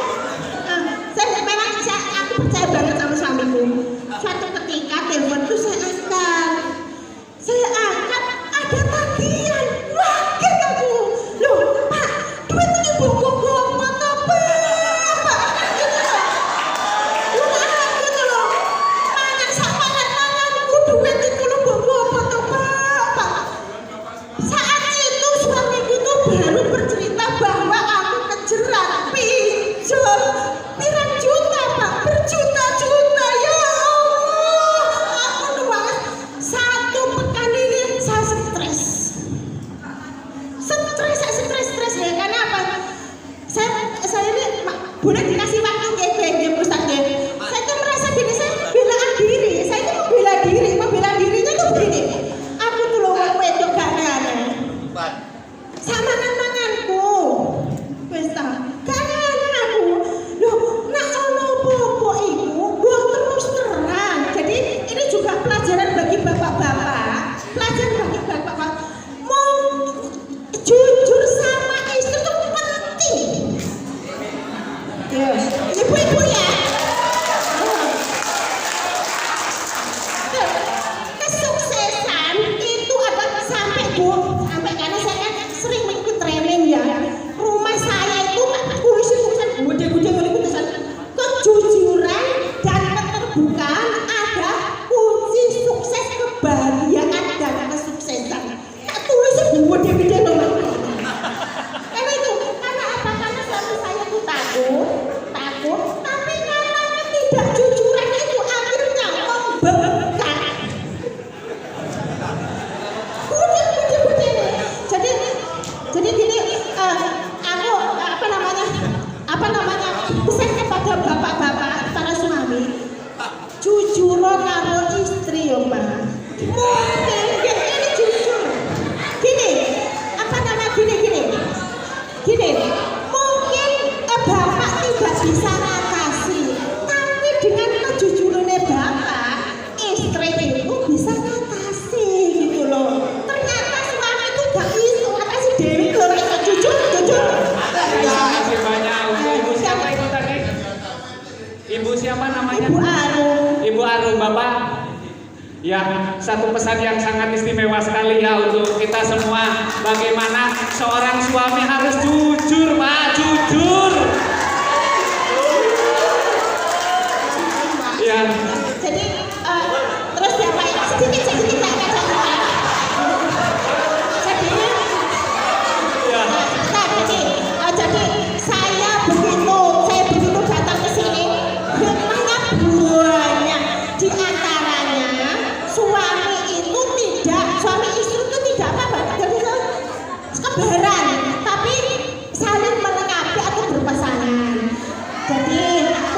ketidakjujuran itu akhirnya membengkak. Jadi gini, aku apa namanya pesan kepada bapak-bapak para suami, jujur karo istri yo Mbak. Mungkin ini jujur. Gini, mungkin bapak tidak bisa ngatasi, tapi dengan kejujurannya bapak, istri itu bisa ngatasi gitu loh. Ternyata suami itu gak bisa ngatasi diri kalau itu jujur. Terima kasih banyak untuk Ibu siapa itu tadi? Ibu siapa namanya? Ibu Arum. Ibu Arum, Bapak. Ya, satu pesan yang sangat istimewa sekali ya untuk kita semua. Bagaimana seorang suami harus jujur, Pak, jujur. Ya, Jadi terus ya Pak, sedikit Pak kacanya. Jadi ya. jadi saya begitu datang ke sini, hikmahnya banyak. Di antaranya suami istri itu tidak apa-apa, jadi kebaran, tapi saling melengkapi atau berpasangan. Jadi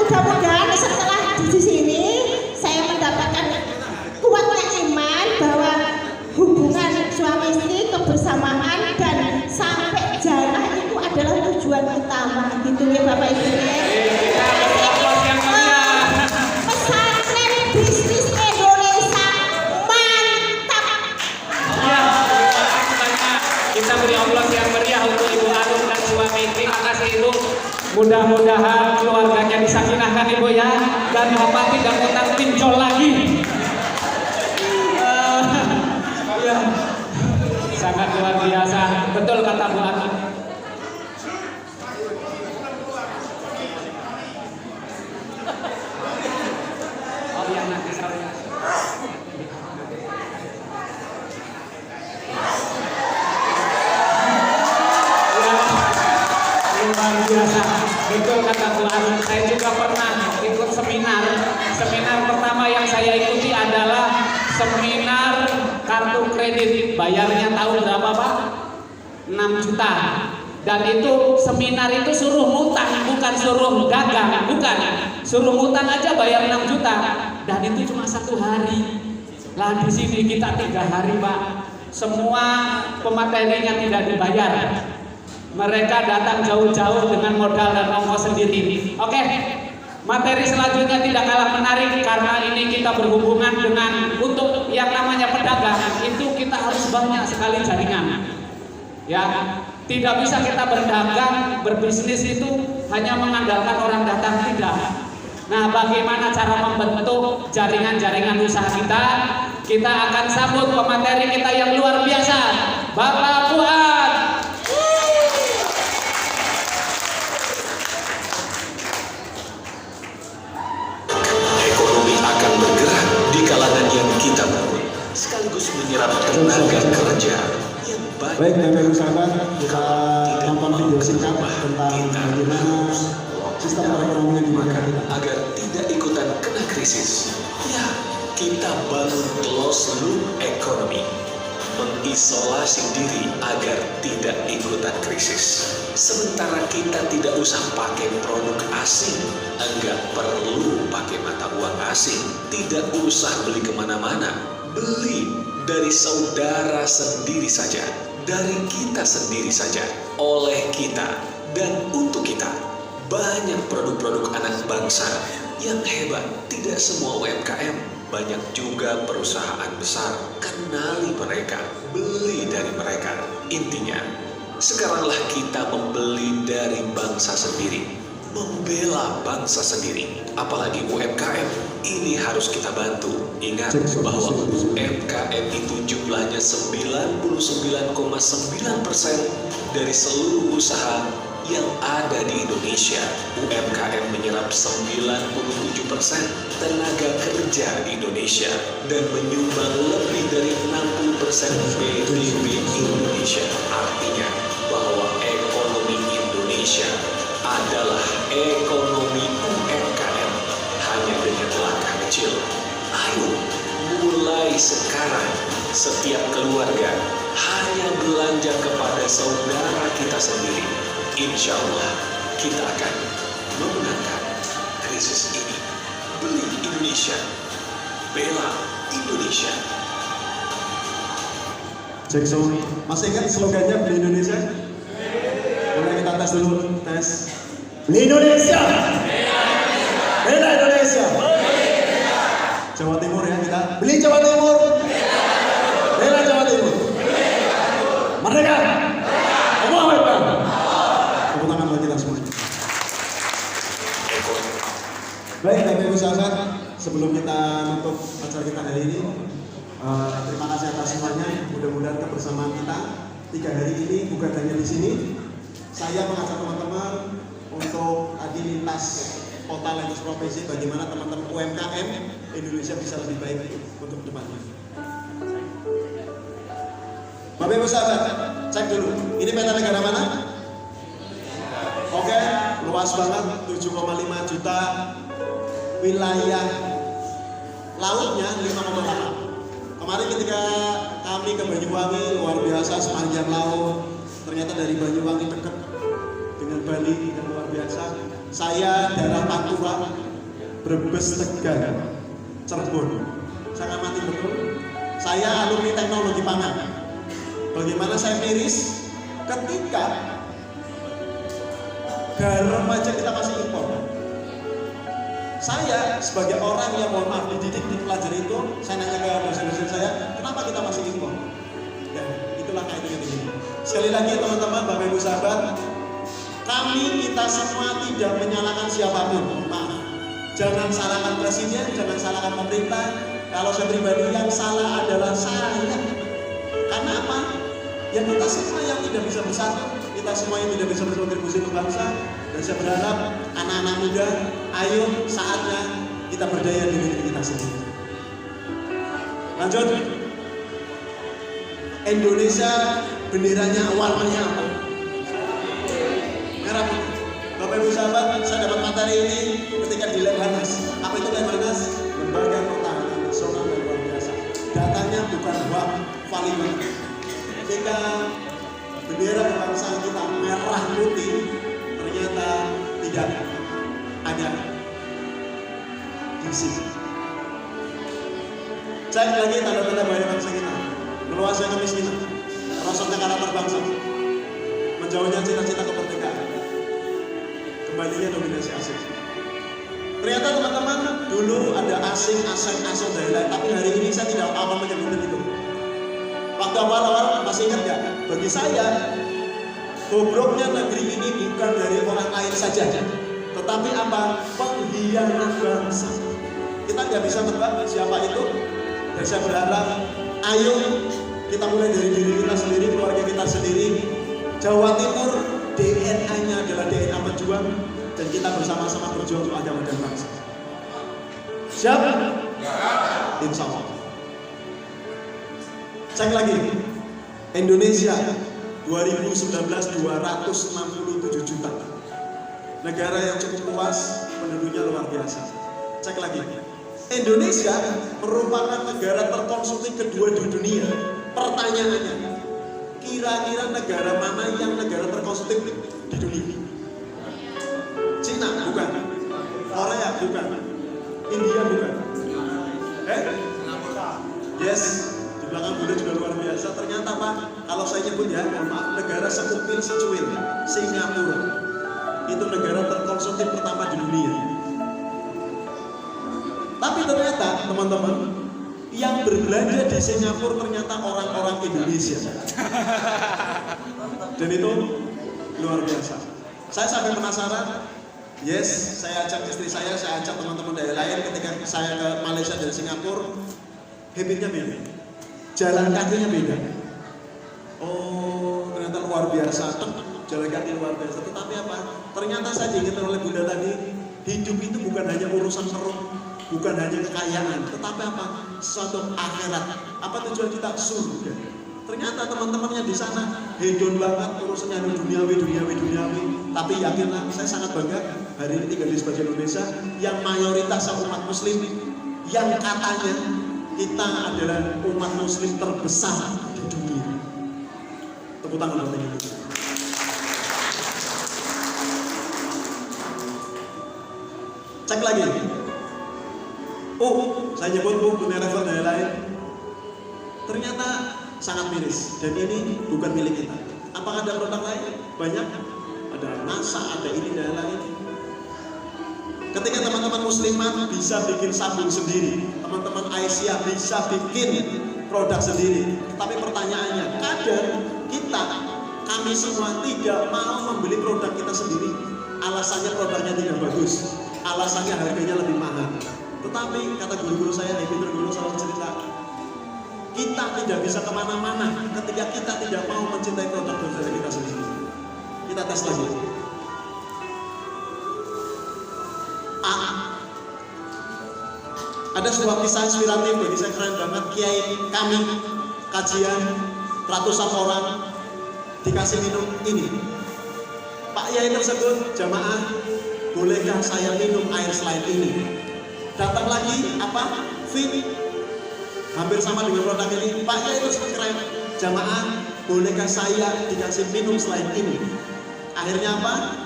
mudah-mudahan setelah di sini saya mendapatkan kuatnya iman bahwa hubungan suami istri kebersamaan dan sampai jannah itu adalah tujuan utama gitu ya Bapak Ibu. Kita berfokus yang mulia. Pesantren bisnis Indonesia mantap. Ya, terima kasih banyak. Kita beri aplaus yang meriah untuk Ibu Arum dan suami. Terima kasih Ibu. Mudah-mudahan keluarganya disakinahkan Ibu ya, dan Bapak tidak utang pinjol lagi. Ya, sangat luar biasa. Betul kata Bu Arum. Oh iya, nanti sorry. Luar biasa, betul kata Bu Arum. Saya juga pernah ikut seminar pertama yang saya ikuti adalah seminar kartu kredit. Bayarnya tahun berapa Pak? 6 juta. Dan itu seminar itu suruh ngutang, bukan suruh dagang, bukan. Suruh ngutang aja bayar 6 juta. Dan itu cuma 1 hari. Lah di sini kita 3 hari Pak. Semua pematerinya tidak dibayar. Mereka datang jauh-jauh dengan modal dan ongkos sendiri. Oke, materi selanjutnya tidak kalah menarik karena ini kita berhubungan dengan untuk yang namanya pedagang itu kita harus banyak sekali jaringan. Ya, tidak bisa kita berdagang, berbisnis itu hanya mengandalkan orang datang, tidak. Nah, bagaimana cara membentuk jaringan-jaringan usaha kita? Kita akan sambut pemateri kita yang luar biasa, Bapak Fuad. Ekonomi akan bergerak di kalangan yang kita bangun, sekaligus menyerap tenaga kerja yang Baik, Bapak Ibu sahabat, kita nonton video singkat tentang bagaimana sistem perekonomian di negara kita. agar tidak ikutan kena krisis. Ya, kita bangun closed loop ekonomi, mengisolasi diri agar tidak ikutan krisis. Sementara kita tidak usah pakai produk asing, enggak perlu pakai mata uang asing, tidak usah beli kemana-mana, beli dari saudara sendiri saja, dari kita sendiri saja, oleh kita, dan untuk kita. Banyak produk-produk anak bangsa yang hebat, tidak semua UMKM, banyak juga perusahaan besar. Kenali mereka, beli dari mereka. Intinya, sekaranglah kita membeli dari bangsa sendiri, membela bangsa sendiri. Apalagi UMKM, ini harus kita bantu. Ingat bahwa UMKM itu jumlahnya 99,9% dari seluruh usaha yang ada di Indonesia. UMKM menyerap 97% tenaga kerja Indonesia dan menyumbang lebih dari 60% PDB Indonesia. Artinya bahwa ekonomi Indonesia adalah ekonomi UMKM. Hanya setiap keluarga hanya belanja kepada saudara kita sendiri, insya Allah kita akan memenangkan krisis ini. Beli Indonesia, bela Indonesia. Jackson, masih ingat slogannya Beli Indonesia? Boleh kita tes dulu, tes. Beli Indonesia, bela Indonesia. Jawa Timur ya kita, beli Jawa Timur, bela Jawa Timur. Merdeka, Allahu Akbar. Tepuk tangan buat kita semua. Baik, Bapak Ibu sahabat, sebelum kita nutup acara kita hari ini, terima kasih atas semuanya. Mudah-mudahan kebersamaan kita 3 hari ini bukan hanya di sini. Saya mengajak teman-teman untuk tadi lintas kota, lintas provinsi, bagaimana teman-teman UMKM Indonesia bisa lebih baik untuk depannya. Bapak Ibu sahabat, cek dulu. Ini peta negara mana? Oke, luas banget, 7,5 juta. Wilayah lautnya 5,8. Kemarin ketika kami ke Banyuwangi, luar biasa sepanjang laut. Ternyata dari Banyuwangi dekat dengan Bali yang luar biasa. Saya daerah Pantura, Brebes, Tegal, Cirebon. Saya amati betul. Saya alumni teknologi pangan. Bagaimana saya miris ketika garam aja kita masih impor. Saya sebagai orang yang mohon maaf dididik di pelajaran itu, saya nanya ke dosen-dosen saya, kenapa kita masih impor? Ya, itulah kaitannya begini. Sekali lagi teman-teman, Bapak Ibu sahabat, kami kita semua tidak menyalahkan siapapun. Maaf, jangan salahkan presiden, jangan salahkan pemerintah. Kalau saya pribadi yang salah adalah saya. Karena apa? Ya kita semua yang tidak bisa bersatu, kita semua yang tidak bisa berkontribusi untuk bangsa. Dan saya berharap anak-anak muda, ayo saatnya kita berdaya di negeri kita sendiri. Lanjut. Indonesia benderanya warnanya apa? Merah putih. Bapak Ibu sahabat, saya dapat materi ini ketika di Lemhanas. Apa itu Lemhanas? Lembaga Pertahanan Nasional yang luar biasa. Datanya bukan valid. Ketika bendera kebangsaan kita merah putih, ternyata tidak ada diisi. Cek lagi tanda-tanda bahaya bangsa kita, meluasnya kemiskinan, merosotnya karakter bangsa, menjauhnya cita-cita kemerdekaan, kembalinya dominasi asing. Ternyata teman-teman, dulu ada asing dari lain, tapi hari ini saya tidak apa-apa menyebutkan itu. Waktu awal-awal masih ingat nggak? Bagi saya, bobroknya negeri ini bukan dari orang lain saja, tetapi apa? Pengkhianat bangsa. Kita nggak bisa tebak siapa itu. Dan saya berharap, ayo kita mulai dari diri kita sendiri, keluarga kita sendiri. Jawa Timur DNA-nya adalah DNA pejuang, dan kita bersama-sama berjuang untuk agama dan bangsa. Siap? Insya Allah. Cek lagi, Indonesia 2019 267 juta. Negara yang cukup luas, penduduknya luar biasa. Cek lagi, Indonesia merupakan negara terkonsumsi kedua di dunia. Pertanyaannya, kira-kira negara mana yang negara terkonsumsi di dunia? Cina bukan, Korea bukan, India bukan. Yes. Belakang Bunda juga luar biasa. Ternyata Pak, kalau saya nyebut ya, mohon maaf, negara sekupil secuil, Singapura itu negara terkonsumtif pertama di dunia. Tapi ternyata teman-teman, yang berbelanja di Singapura ternyata orang-orang Indonesia. Dan itu luar biasa. Saya sampai penasaran. Yes, saya ajak istri saya ajak teman-teman dari lain ketika saya ke Malaysia dari Singapura, habitnya beda. Jalan kakinya beda. Oh, ternyata luar biasa. Jalan kaki luar biasa. Tetapi apa? Ternyata saya diingatkan oleh Bunda tadi, hidup itu bukan hanya urusan perut, bukan hanya kekayaan, tetapi apa? Suatu akhirat. Apa tujuan kita? Surga. Ternyata teman-temannya di sana hedon banget, urusannya duniawi. Tapi yakinlah, saya sangat bangga hari ini tinggal di sebagian Indonesia yang mayoritas umat Muslim, yang katanya kita adalah umat muslim terbesar di dunia. Tepuk tangan buat ini. Cek lagi. Oh, saya nyebut punya level dan lain. Ternyata sangat miris dan ini bukan milik kita. Apakah ada produk lain? Banyak. Ada NASA, ada ini dan lain. Ketika teman-teman muslimat bisa bikin sabun sendiri, teman-teman Aisyah bisa bikin produk sendiri. Tapi pertanyaannya, kadang kami semua tidak mau membeli produk kita sendiri. Alasannya produknya tidak bagus, alasannya harganya lebih mahal. Tetapi kata guru-guru saya, Peter dulu selalu cerita, kita tidak bisa kemana-mana ketika kita tidak mau mencintai produk kita sendiri. Kita tes lagi. Ada sebuah kisah inspiratif bagi saya, keren banget. Kiai kami kajian ratusan orang dikasih minum ini. Pak Yai tersebut, jamaah, bolehkah saya minum air selain ini? Datang lagi apa? Fit, hampir sama dengan produk ini. Pak Yai tersebut keren, jamaah, bolehkah saya dikasih minum selain ini? Akhirnya apa?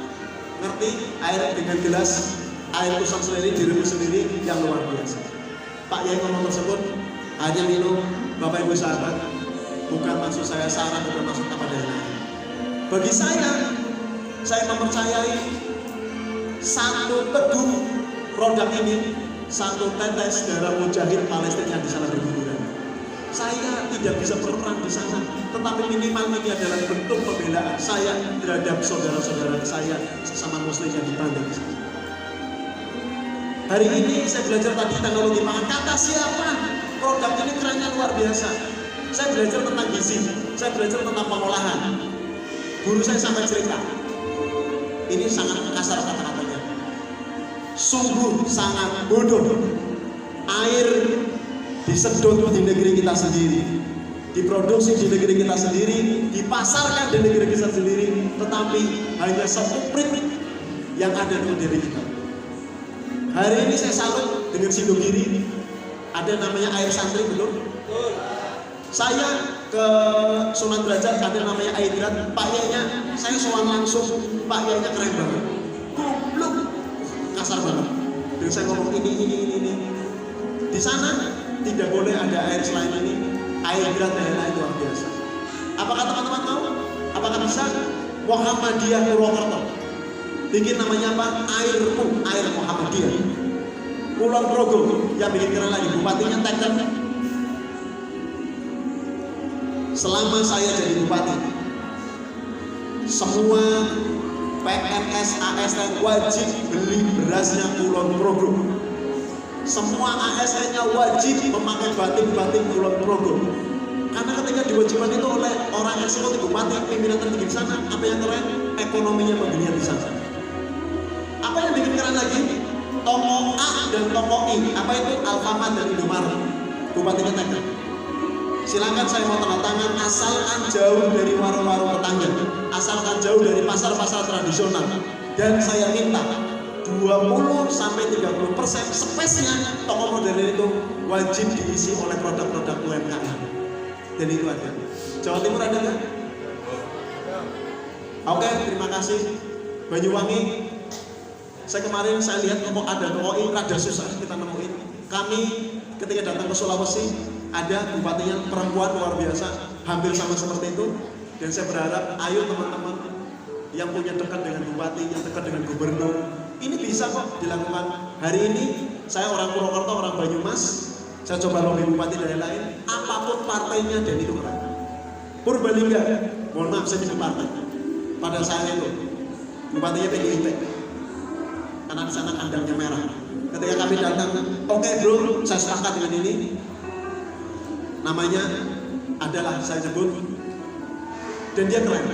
Ngerti? Air dengan gelas, air kusam sendiri, direbus sendiri, yang luar biasa. Pak Yai ngomong tersebut, hanya minum, Bapak Ibu sahabat, bukan maksud saya saran, bukan maksud apa dan lain. Bagi saya mempercayai satu teguh produk ini, satu tetes darah mujahid Palestina yang di sana berguguran. Saya tidak bisa berperang di sana, tetapi minimal ini adalah bentuk pembelaan saya terhadap saudara-saudara saya sesama muslim yang dibantai di sana. Hari ini saya belajar tadi teknologi pangan. Kata siapa? Produk ini kerennya luar biasa. Saya belajar tentang gizi, saya belajar tentang pengolahan. Guru saya sampai cerita, ini sangat kasar kata-katanya. Sungguh sangat bodoh. Air disedot di negeri kita sendiri, diproduksi di negeri kita sendiri, dipasarkan di negeri kita sendiri, tetapi hanya sekuprit yang ada di negeri kita. Hari ini saya salut dengan Sidogiri, ada namanya air santri, betul? Saya ke Sunan Derajat, ada namanya Aidrat, Pak Yainya, saya soal langsung, Pak Yainya keren banget, goblok, kasar banget. Dan saya ngomong ini. Di sana tidak boleh ada air selain ini, Aidrat dan lain-lain luar biasa. Apakah teman-teman tahu? Apakah bisa? Muhammadiyah Purwokerto bikin namanya apa? Air Muhammadiyah. Kulon Progo yang bikin keren lagi, bupatinya Teken. Selama saya jadi bupati, semua PNS ASN wajib beli berasnya Kulon Progo. Semua ASN-nya wajib memakai batik Kulon Progo. Karena ketika diwajibkan itu oleh orang eksekutif bupati, pimpinan tertinggi di sana, apa yang keren? Ekonominya menggeliat di sana. Apa yang bikin keren lagi? Toko A dan toko I. Apa itu? Alfamart dan Indomaret. Bupatinya Teken. Silakan saya mau tanda tangan, asalkan jauh dari warung-warung tetangga, asalkan jauh dari pasar-pasar tradisional. Dan saya minta 20-30% space-nya toko modern itu wajib diisi oleh produk-produk UMKM. Dan itu ada. Jawa Timur ada nggak? Oke, terima kasih. Banyuwangi, saya kemarin saya lihat toko ada, toko ini rada susah kita nemuin. Kami ketika datang ke Sulawesi, ada bupatinya perempuan luar biasa, hampir sama seperti itu. Dan saya berharap, ayo teman-teman yang punya dekat dengan bupati, yang dekat dengan gubernur, ini bisa kok dilakukan. Hari ini saya orang Purwokerto, orang Banyumas, saya coba lobby bupati dan lain-lain, apapun partainya dan itu keren. Purbalingga, mohon maaf saya nyebut partai. Pada saat itu bupatinya PDIP, karena di sana kandangnya merah. Ketika kami datang, oke bro, saya sepakat dengan ini. Namanya adalah saya sebut, dan dia keren.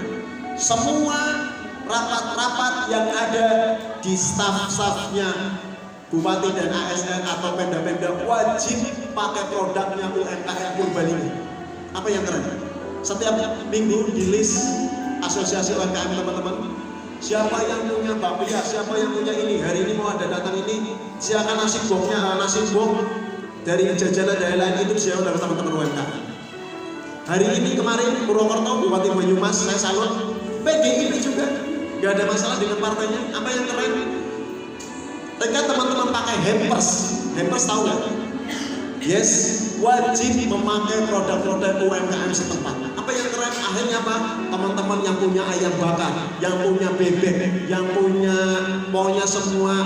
Semua rapat-rapat yang ada di staf-stafnya bupati dan ASN atau pemda-pemda wajib pakai produknya UMKM Purbalingga. Apa yang keren? Setiap minggu di list asosiasi UMKM teman-teman, siapa yang punya bakpia, siapa yang punya ini, hari ini mau ada datang ini, silakan nasi box dari jajanan daerah lain itu disewa oleh teman-teman UMKM. Hari ini kemarin Purwokerto, Bupati Banyumas, saya salut. PDIP juga nggak ada masalah dengan partainya. Apa yang keren? Ketika teman-teman pakai hampers tahu nggak? Yes, wajib memakai produk-produk UMKM setempat. Apa yang keren? Akhirnya apa? Teman-teman yang punya ayam bakar, yang punya bebek, yang punya pokoknya semua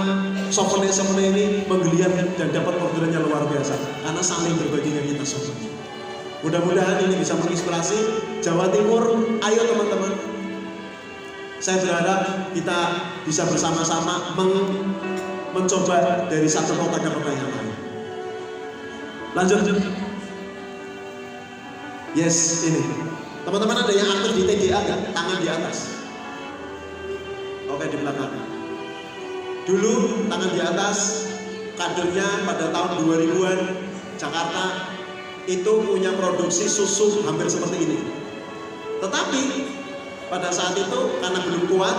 souvenir ini menggeliat dan dapat orderannya luar biasa. Karena saling berbagi dengan kita semua. Mudah-mudahan ini bisa menginspirasi Jawa Timur. Ayo teman-teman. Saya berharap kita bisa bersama-sama mencoba dari satu kota ke kota yang lain. Lanjut. Yes, ini. Teman-teman ada yang aktif di TGA nggak? Tangan di atas. Oke, di belakang. Dulu tangan di atas, kadernya pada tahun 2000-an Jakarta itu punya produksi susu hampir seperti ini. Tetapi pada saat itu karena belum kuat,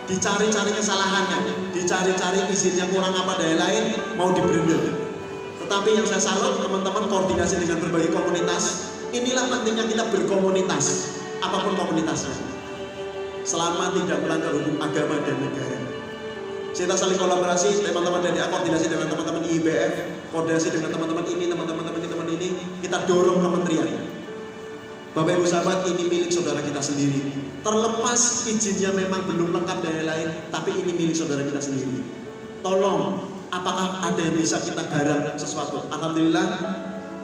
dicari-cari kesalahannya, dicari-cari izinnya kurang apa daya lain, mau di-branded. Tetapi yang saya salut teman-teman koordinasi dengan berbagai komunitas. Inilah pentingnya kita berkomunitas, apapun komunitasnya, selama tidak melanggar hukum agama dan negara. Kita saling kolaborasi, teman-teman dari koordinasi dengan teman-teman IBF, koordinasi dengan teman-teman ini, kita dorong kementerian. Bapak Ibu sahabat, ini milik saudara kita sendiri. Terlepas izinnya memang belum lengkap dari lain, tapi ini milik saudara kita sendiri. Tolong, apakah ada yang bisa kita garap sesuatu? Alhamdulillah,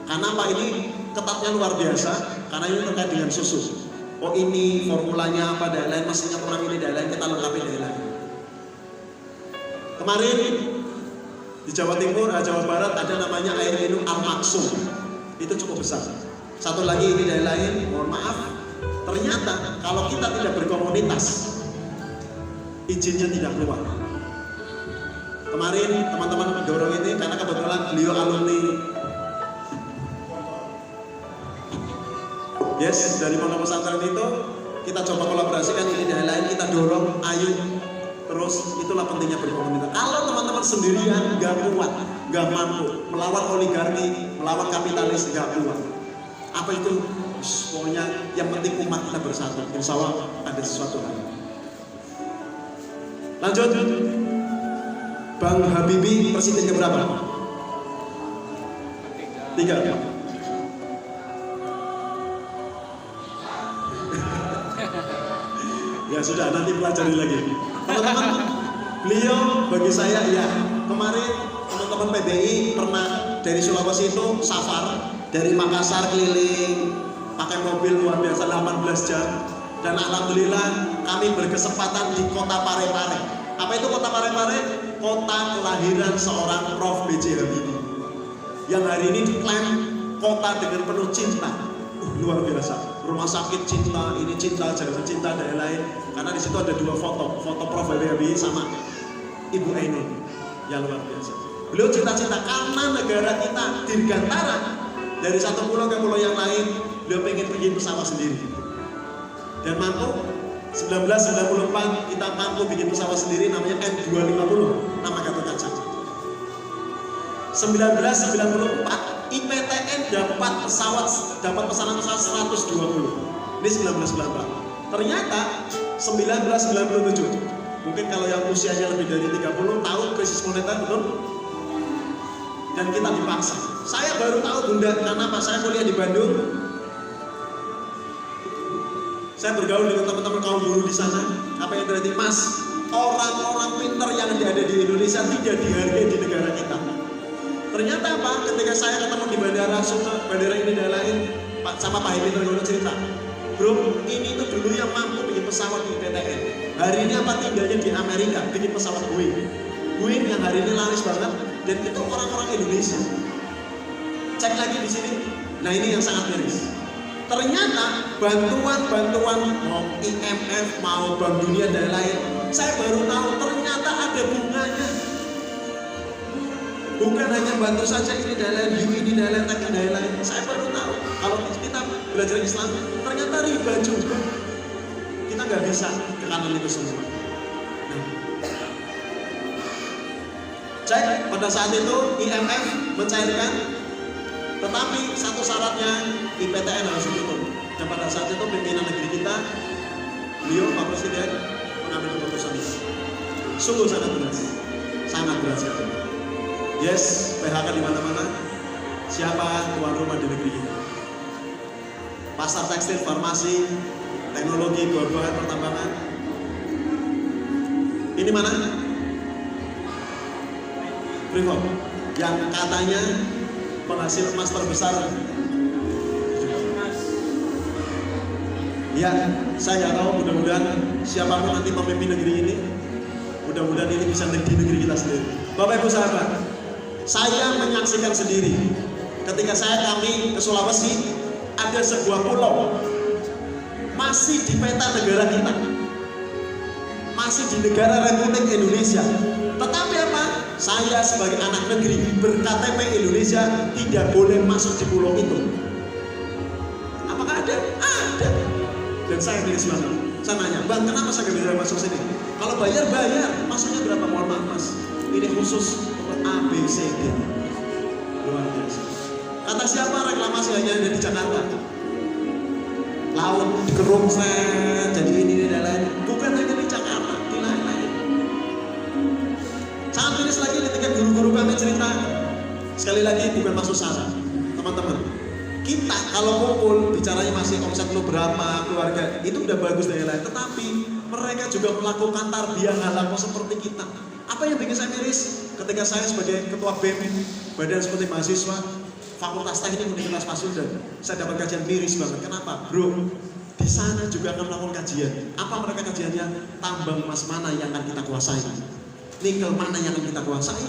karena apa ini ketatnya luar biasa, karena ini terkait dengan susu. Oh ini formulanya apa dari lain, mesinnya kurang ini dari lain, kita lengkapi dari lain. Kemarin di Jawa Timur, Jawa Barat ada namanya air minum Al-Maksum. Itu cukup besar. Satu lagi ini dari lain, mohon maaf. Ternyata kalau kita tidak berkomunitas, izinnya tidak keluar. Kemarin teman-teman mendorong ini karena kebetulan beliau alumni dari pondok pesantren itu, kita coba kolaborasikan ini dari lain, kita dorong, ayo. Terus itulah pentingnya berkomunitas. Kalau teman-teman sendirian gak kuat, gak mampu melawan oligarki, melawan kapitalis, gak kuat. Apa itu? Pokoknya yang penting umat kita bersatu. Insya Allah ada sesuatu lagi. Lanjut. Bang Habibie presiden keberapa? 3. Ya sudah, nanti pelajari lagi. Teman-teman, beliau bagi saya ya, kemarin teman-teman PDI pernah dari Sulawesi itu safar dari Makassar keliling pakai mobil luar biasa 18 jam, dan alhamdulillah kami berkesempatan di kota Parepare. Apa itu kota Parepare? Kota kelahiran seorang Prof. B.J. Habibie yang hari ini diklaim kota dengan penuh cinta. Luar biasa, rumah sakit cinta, ini cinta, jalan cinta, dan lain-lain. Karena di situ ada 2 foto Prof. Habibie sama Ibu Ainun, yang luar biasa. Beliau cinta-cinta karena negara kita dirgantara dari satu pulau ke pulau yang lain. Beliau pengen bikin pesawat sendiri dan mampu. 1994 kita mampu bikin pesawat sendiri, namanya M250, nama Gatot Kaca. 1994 IPTN dapat pesanan pesawat 120. Ini 1994. Ternyata 1997, mungkin kalau yang usianya lebih dari 30 tahu krisis moneter, betul? Dan kita dipaksa. Saya baru tahu Bunda, karena pas saya kuliah di Bandung, saya bergaul dengan teman-teman kaum buruh di sana. Apa yang terjadi? Mas, orang-orang pintar yang ada di Indonesia tidak dihargai di negara kita. Ternyata apa? Ketika saya ketemu di bandara bandara ini dan lain, sama Pak Hemi Tergono cerita, bro, ini tuh dulu yang mampu bikin pesawat di PTN. Hari ini apa tinggalnya di Amerika, bikin pesawat Boeing yang hari ini laris banget, dan itu orang-orang Indonesia. Cek lagi di sini. Nah ini yang sangat miris. Ternyata bantuan mau IMF, mau Bank Dunia dan lain, saya baru tahu ternyata ada bunganya. Bukan hanya bantu saja ini dan lain, ini dan lain, dan lain. Saya baru tahu kalau kita belajar Islam ternyata riba juga. Kita nggak bisa ke kanan itu semua. Nah. Cek, pada saat itu IMF mencairkan, tetapi satu syaratnya IPTN harus ditutup. Dan pada saat itu pimpinan negeri kita, beliau Pak Presiden mengambil keputusan itu. Sungguh sangat berat sekali. Yes, PHK di mana-mana. Siapa tuan rumah di negeri ini? Pasar tekstil, farmasi, teknologi, buah-buahan, pertambangan. Ini mana? Freeport, yang katanya penghasil emas terbesar. Ya, saya nggak tahu, mudah-mudahan siapapun nanti pemimpin negeri ini, mudah-mudahan ini bisa di negeri kita sendiri. Bapak Ibu sahabat, saya menyaksikan sendiri ketika kami ke Sulawesi, ada sebuah pulau masih di peta negara kita, masih di negara Republik Indonesia. Tetapi apa? Saya sebagai anak negeri ber-KTP Indonesia tidak boleh masuk di pulau itu. Apakah ada? Ada. Dan saya pilih sebelah. Saya nanya, Bang, kenapa saya nggak bisa masuk sini? Kalau bayar, masuknya berapa? Mohon maaf Mas, ini khusus untuk A, B, C, D. Luar biasa. Kata siapa reklamasi hanya ada di Jakarta? Laut dikeruk, jadi ini dan lain. Bukan hanya di Jakarta, di lain-lain. Sangat miris lagi ketika guru-guru kami cerita. Sekali lagi bukan maksud saya, teman-teman. Kita kalau kumpul bicaranya masih omset lu berapa, keluarga, itu udah bagus dan lain-lain. Tetapi mereka juga melakukan tarbiyah halal seperti kita. Apa yang bikin saya miris? Ketika saya sebagai ketua BEM, Badan Eksekutif Mahasiswa, Fakultas Teknik Universitas Pasundan, saya dapat kajian miris banget. Kenapa? Bro, di sana juga akan melakukan kajian. Apa mereka kajiannya? Tambang emas mana yang akan kita kuasai? Nikel mana yang akan kita kuasai?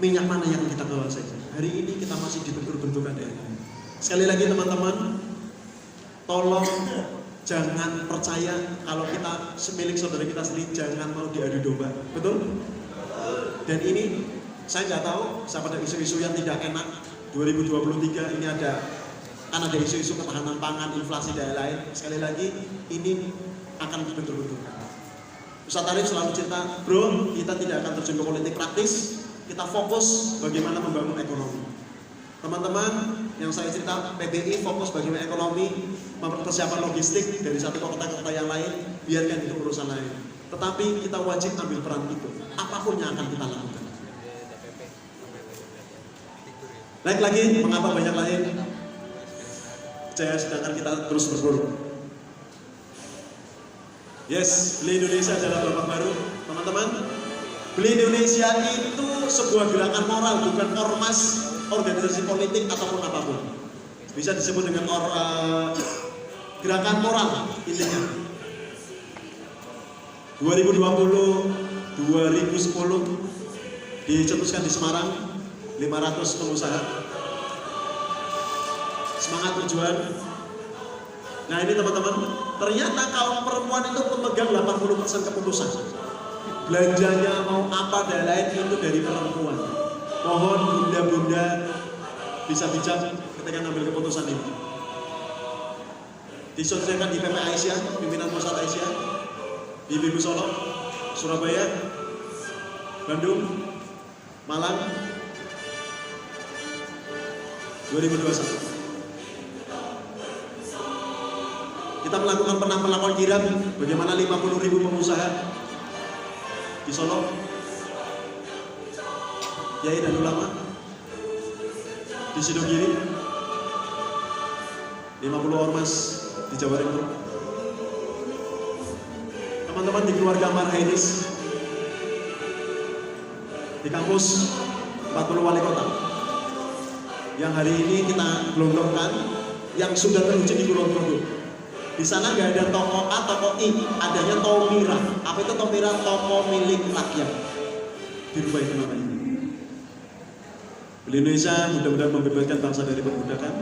Minyak mana yang akan kita kuasai? Hari ini kita masih dibentur-benturkan daerah. Sekali lagi teman-teman, tolong jangan percaya kalau kita semilik saudara kita sendiri, jangan mau diadu domba. Betul? Dan ini saya nggak tahu, saya pada isu-isu yang tidak enak 2023 ini kan ada isu-isu ketahanan pangan, inflasi dan lain-lain. Sekali lagi ini akan dibentur-benturkan. Ustaz Arif selalu cerita, bro, kita tidak akan terjun ke politik praktis, kita fokus bagaimana membangun ekonomi. Teman-teman yang saya cerita, PBI fokus bagaimana ekonomi, mempersiapkan logistik dari satu kota ke kota yang lain, biarkan itu urusan lain. Tetapi kita wajib ambil peran itu, apapun yang akan kita lakukan. Naik lagi, mengapa banyak lain? Sedangkan kita terus berburu. Yes, Beli Indonesia adalah babak baru, teman-teman. Beli Indonesia itu sebuah gerakan moral, bukan ormas, organisasi politik ataupun apapun. Bisa disebut dengan gerakan moral intinya. 2020-2010 dicetuskan di Semarang, 500 pengusaha. Semangat tujuan. Nah ini teman-teman, ternyata kaum perempuan itu memegang 80% keputusan. Belanjanya mau apa dan lain itu dari perempuan. Mohon bunda-bunda bisa bijak ketika ngambil keputusan ini. Disosialkan di PP Aisyah, pimpinan pusat Aisyah, di Bibu Solo, Surabaya, Bandung, Malang, 2021. Kita melakukan penampilan kirab bagaimana 50.000 pengusaha di Solo, Kiai dan ulama di Sidogiri, 50 ormas di Jawa Timur. Teman-teman di keluarga Marhainis, di kampus 40 wali kota yang hari ini kita gelontorkan, yang sudah teruji di Kulon Progo. Di sana nggak ada toko A, toko I, adanya Tomira. Apa itu Tomira? Toko milik rakyat. Dirubah itu namanya. Beli Indonesia mudah-mudahan membebaskan bangsa dari perbudakan.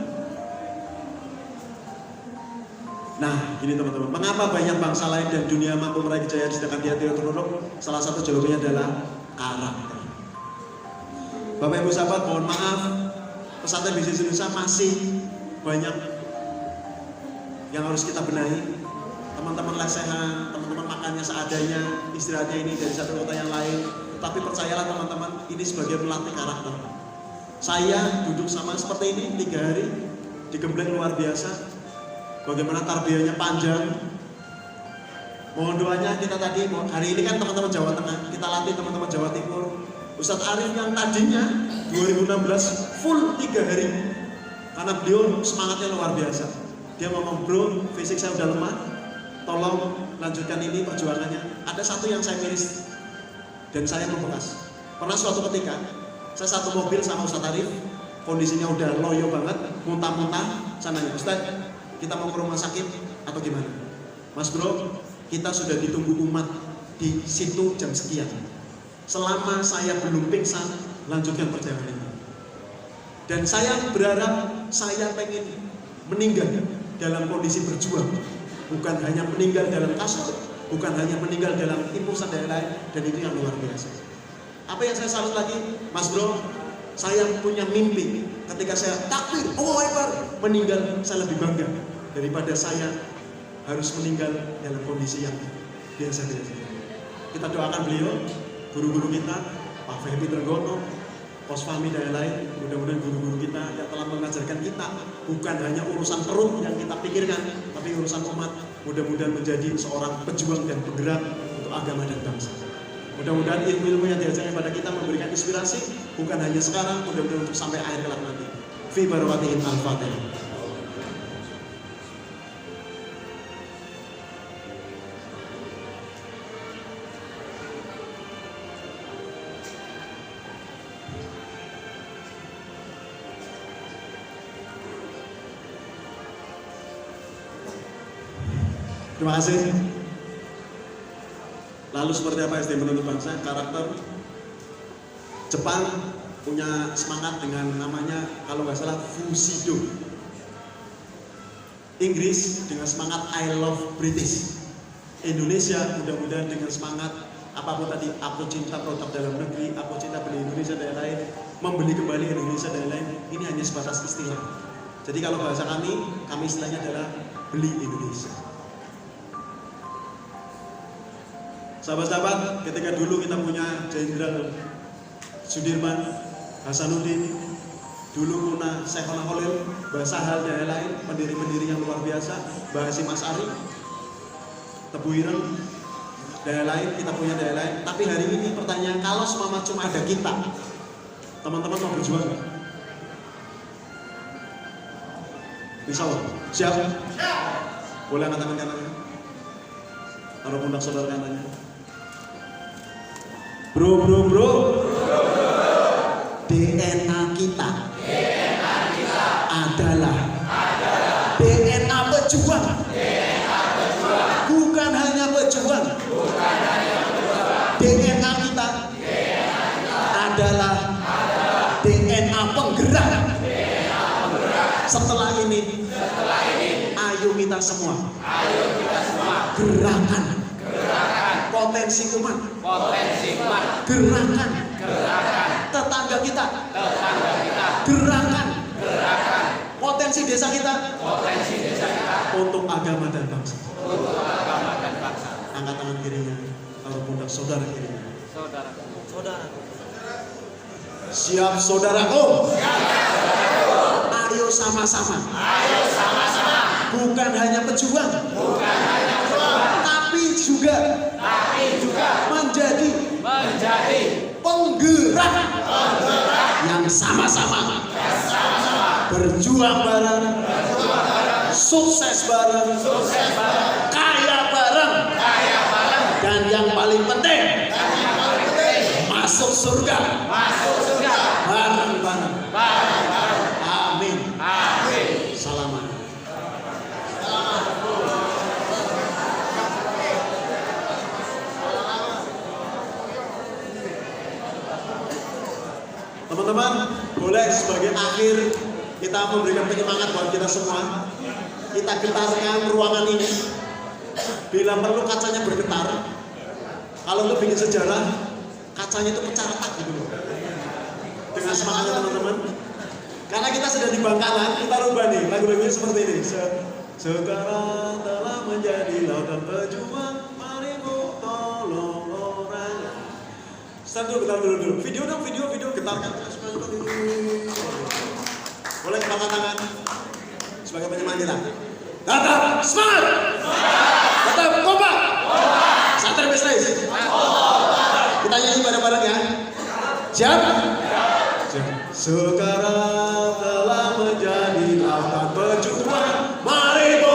Nah, gini teman-teman, mengapa banyak bangsa lain dan dunia mampu meraih kejayaan sedangkan dia tidak tertunduk? Salah satu jawabannya adalah karakter. Bapak Ibu sahabat, mohon maaf, pesantren bisnis Indonesia masih banyak yang harus kita benahi. Teman-teman lesehan, teman-teman makannya seadanya, istirahatnya ini dari satu kota yang lain. Tetapi percayalah teman-teman, ini sebagai melatih karakter. Saya duduk sama seperti ini 3 hari, digembleng luar biasa. Bagaimana tarbiyahnya panjang. Mohon doanya kita tadi, hari ini kan teman-teman Jawa Tengah, kita latih teman-teman Jawa Timur. Ustadz Arif yang tadinya 2016 full 3 hari, karena beliau semangatnya luar biasa. Dia ngomong, bro, fisik saya udah lemah, tolong lanjutkan ini perjuangannya. Ada satu yang saya miris dan saya membekas. Pernah suatu ketika saya satu mobil sama Ustadz Arif, kondisinya udah loyo banget, muntah-muntah. Saya nanya, Ustadz, kita mau ke rumah sakit atau gimana? Mas bro, kita sudah ditunggu umat di situ jam sekian. Selama saya belum pingsan, lanjutkan perjalanan ini. Dan saya berharap saya pengen meninggal dalam kondisi berjuang, bukan hanya meninggal dalam kasur, bukan hanya meninggal dalam impulsan dan lain-lain. Dan itu yang luar biasa. Apa yang saya salut lagi, Mas bro, saya punya mimpi ketika saya takbir, Allahu Akbar, meninggal, saya lebih bangga daripada saya harus meninggal dalam kondisi yang biasa-biasa. Kita doakan beliau, guru-guru kita, Pak Fehmi Trenggono, Pos Fahmi dan lain-lain. Mudah-mudahan guru-guru kita yang telah mengajarkan kita bukan hanya urusan perut yang kita pikirkan, tapi urusan umat. Mudah-mudahan menjadi seorang pejuang dan penggerak untuk agama dan bangsa. Mudah-mudahan ilmu-ilmu yang diajarkan pada kita memberikan inspirasi, bukan hanya sekarang, mudah-mudahan untuk sampai akhir kelak nanti. Fi barakatihi al-Fatihah. Terima kasih. Lalu seperti apa SD Menuntut Bangsa? Karakter Jepang punya semangat dengan namanya, kalau nggak salah, Fusido. Inggris dengan semangat I love British. Indonesia mudah-mudahan dengan semangat apapun tadi, aku cinta produk dalam negeri, aku cinta beli Indonesia dan lain-lain, membeli kembali Indonesia dan lain-lain. Ini hanya sebatas istilah. Jadi kalau bahasa kami istilahnya adalah beli Indonesia. Sahabat-sahabat, ketika dulu kita punya Jenderal Sudirman, Hasanuddin, dulu punya Syekhona Khalil, Mbah Sahal dan lain-lain, pendiri-pendiri yang luar biasa, Mbah Hasyim Asy'ari, Tebu Ireng, dan lain-lain, kita punya dan lain-lain. Tapi hari ini pertanyaan, kalau semama cuma ada kita, teman-teman mau berjuang nggak? Bisa? Siap? Boleh angkat tangan kanannya? Taruh pundak saudara kanannya. Bro, DNA kita adalah DNA pejuang. Bukan hanya pejuang. DNA kita adalah DNA penggerak. Setelah ini, ayo kita semua gerakan potensi umat, gerakan tetangga kita, gerakan potensi desa kita, untuk agama dan bangsa. Angkat tangan kirinya, taruh pundak saudara kirinya. Saudara. Siap saudaraku. Ayo sama-sama. Bukan hanya pejuang, tapi juga menjadi penggerak yang sama-sama berjuang bareng, sukses bareng, kaya bareng, dan yang paling penting masuk surga bareng-bareng. Amin. Salaman. Teman-teman, boleh sebagai akhir kita memberikan penyemangat buat kita semua. Kita getarkan ruangan ini. Bila perlu kacanya bergetar. Kalau untuk bikin sejarah, kacanya itu pecah retak gitu loh. Dengan semangatnya teman-teman. Karena kita sedang di Bangkalan, kita rubah nih lagu-lagunya seperti ini. Sekarang telah menjadi lautan pejuang, mari tolong orang. Stand dulu, getar dulu. Video dong, video, getarkan. Boleh angkat tangan. Sebagai penyemangat kita. Tetap semangat. Tetap kompak. Santai bisnis. Kita nyanyi bareng-bareng ya. Siap? Sekarang telah menjadi lautan perjuangan. Mari kita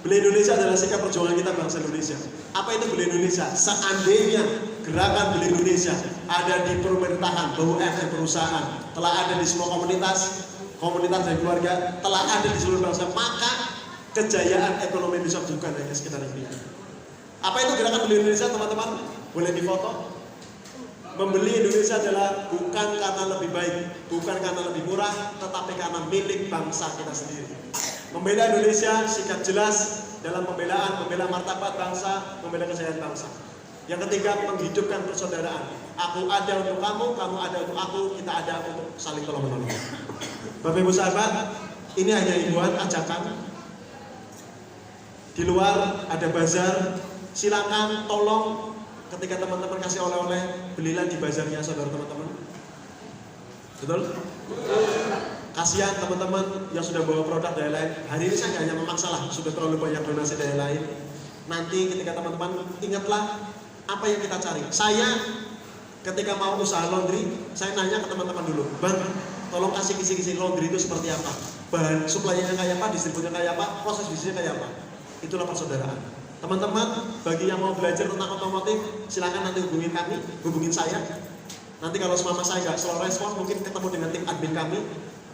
Bela Indonesia adalah sikap perjuangan kita bangsa Indonesia. Apa itu Bela Indonesia? Seandainya gerakan Bela Indonesia ada di pemerintahan, BUMN, perusahaan, telah ada di semua komunitas dan keluarga, telah ada di seluruh bangsa, maka kejayaan ekonomi Indonesia bukan hanya sekedar ini. Apa itu gerakan Bela Indonesia, teman-teman? Boleh difoto? Membeli Indonesia adalah bukan karena lebih baik, bukan karena lebih murah, tetapi karena milik bangsa kita sendiri. Membela Indonesia, sikap jelas dalam membela martabat bangsa, membela kejayaan bangsa. Yang ketiga, menghidupkan persaudaraan. Aku ada untuk kamu, kamu ada untuk aku, kita ada untuk saling tolong-menolong. Bapak Ibu sahabat, ini hanya himbauan, ajakan. Di luar ada bazar, silakan tolong ketika teman-teman kasih oleh-oleh, belilah di bazarnya saudara teman-teman. Betul? Kasihan teman-teman yang sudah bawa produk dari lain. Hari ini saya hanya memaksa lah, sudah terlalu banyak donasi dari lain. Nanti ketika teman-teman ingatlah apa yang kita cari. Saya ketika mau usaha laundry, saya nanya ke teman-teman dulu, Bang, tolong kasih kisi-kisi laundry itu seperti apa? Bahan suplainya kayak apa, distribusinya kayak apa, proses bisnisnya kayak apa? Itulah persaudaraan. Teman-teman, bagi yang mau belajar tentang otomotif, silakan nanti hubungin saya. Nanti kalau semama saya nggak selalu respon, mungkin ketemu dengan tim admin kami.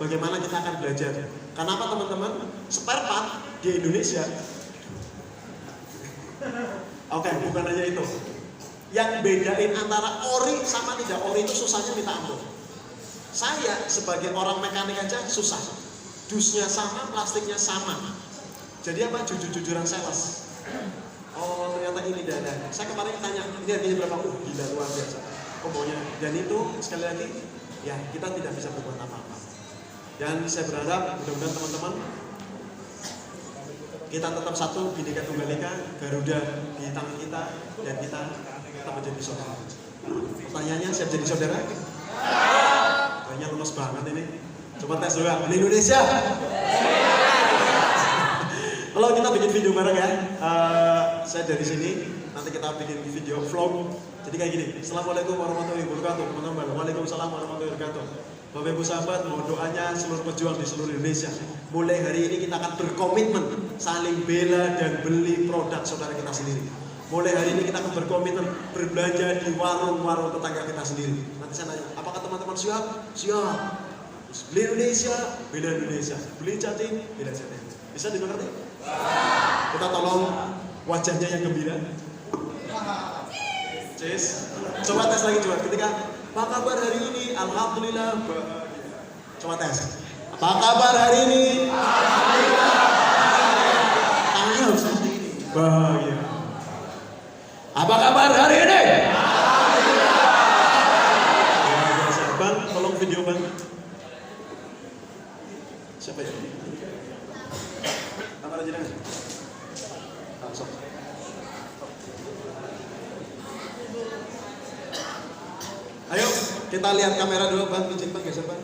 Bagaimana kita akan belajar? Karena apa teman-teman? Spare part di Indonesia. Oke, bukan hanya itu. Yang bedain antara ori sama tidak ori itu susahnya minta ampun. Saya sebagai orang mekanik aja susah. Dusnya sama, plastiknya sama. Jadi apa? Jujur-jujuran sales. Oh ternyata ini dana. Saya kemarin tanya, ini harganya berapa? Gila luar biasa. Kombonya. Dan itu sekali lagi, ya kita tidak bisa berbuat apa-apa. Dan saya berharap mudah-mudahan teman-teman kita tetap satu, Bhinneka Tunggal Ika, Garuda di tangan kita, dan kita tetap menjadi saudara. Pertanyaannya, siap jadi saudara? Kayaknya lemes banget ini. Coba tes dulu, Bela Indonesia. Kalau kita bikin video bareng ya, saya dari sini, nanti kita bikin video vlog. Jadi kayak gini, Assalamualaikum warahmatullahi wabarakatuh, teman-teman. Waalaikumsalam warahmatullahi wabarakatuh. Bapak Ibu sahabat, mohon doanya seluruh pejuang di seluruh Indonesia. Mulai hari ini kita akan berkomitmen saling bela dan beli produk saudara kita sendiri. Mulai hari ini kita akan berkomitmen berbelanja di warung-warung tetangga kita sendiri. Nanti saya nanya, apakah teman-teman siap? Siap. Beli Indonesia, bela Indonesia. Beli Jatim, bela Jatim. Bisa dimengerti? Kita tolong wajahnya yang gembira. Cis. Coba tes lagi coba. Ketika apa kabar hari ini? Alhamdulillah. Coba tes. Apa kabar hari ini? Alhamdulillah. Tangannya harus seperti ini. Bahagia. Apa kabar hari ini? Alhamdulillah. Ya, biasa. Bang, tolong video bang. Siapa ya? Kamera jenengan. Langsung. Ayo. Kita lihat kamera dulu Bang, izin Bang, geser Bang.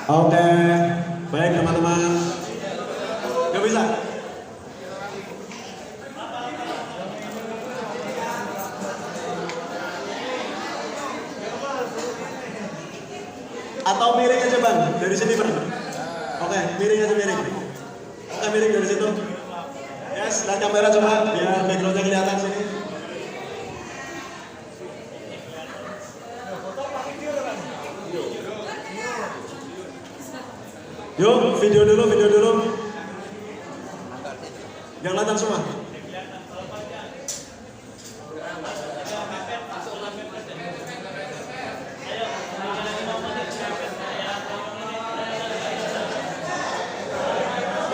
Oke, baik teman-teman. Gak bisa. Atau miring aja Bang, dari sini Bang. Oke, miring aja miring. Oke, miring dari situ. Yes, lihat kamera coba biar backgroundnya kelihatan sini. Yuk, video dulu. Yang kelihatan semua.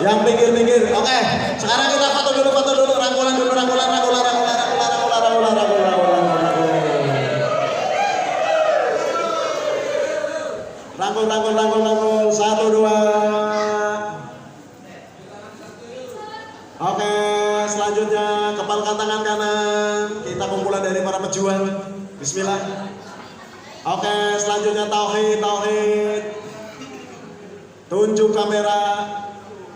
Yang pinggir-pinggir. Oke, sekarang kita foto dulu, rangkulan dulu, rangkulan. Rangkul. 1, 2. Oke, selanjutnya kepalkan tangan kanan. Kita kumpulan dari para pejuang. Bismillah. Oke, selanjutnya tauhid. Tunjuk kamera.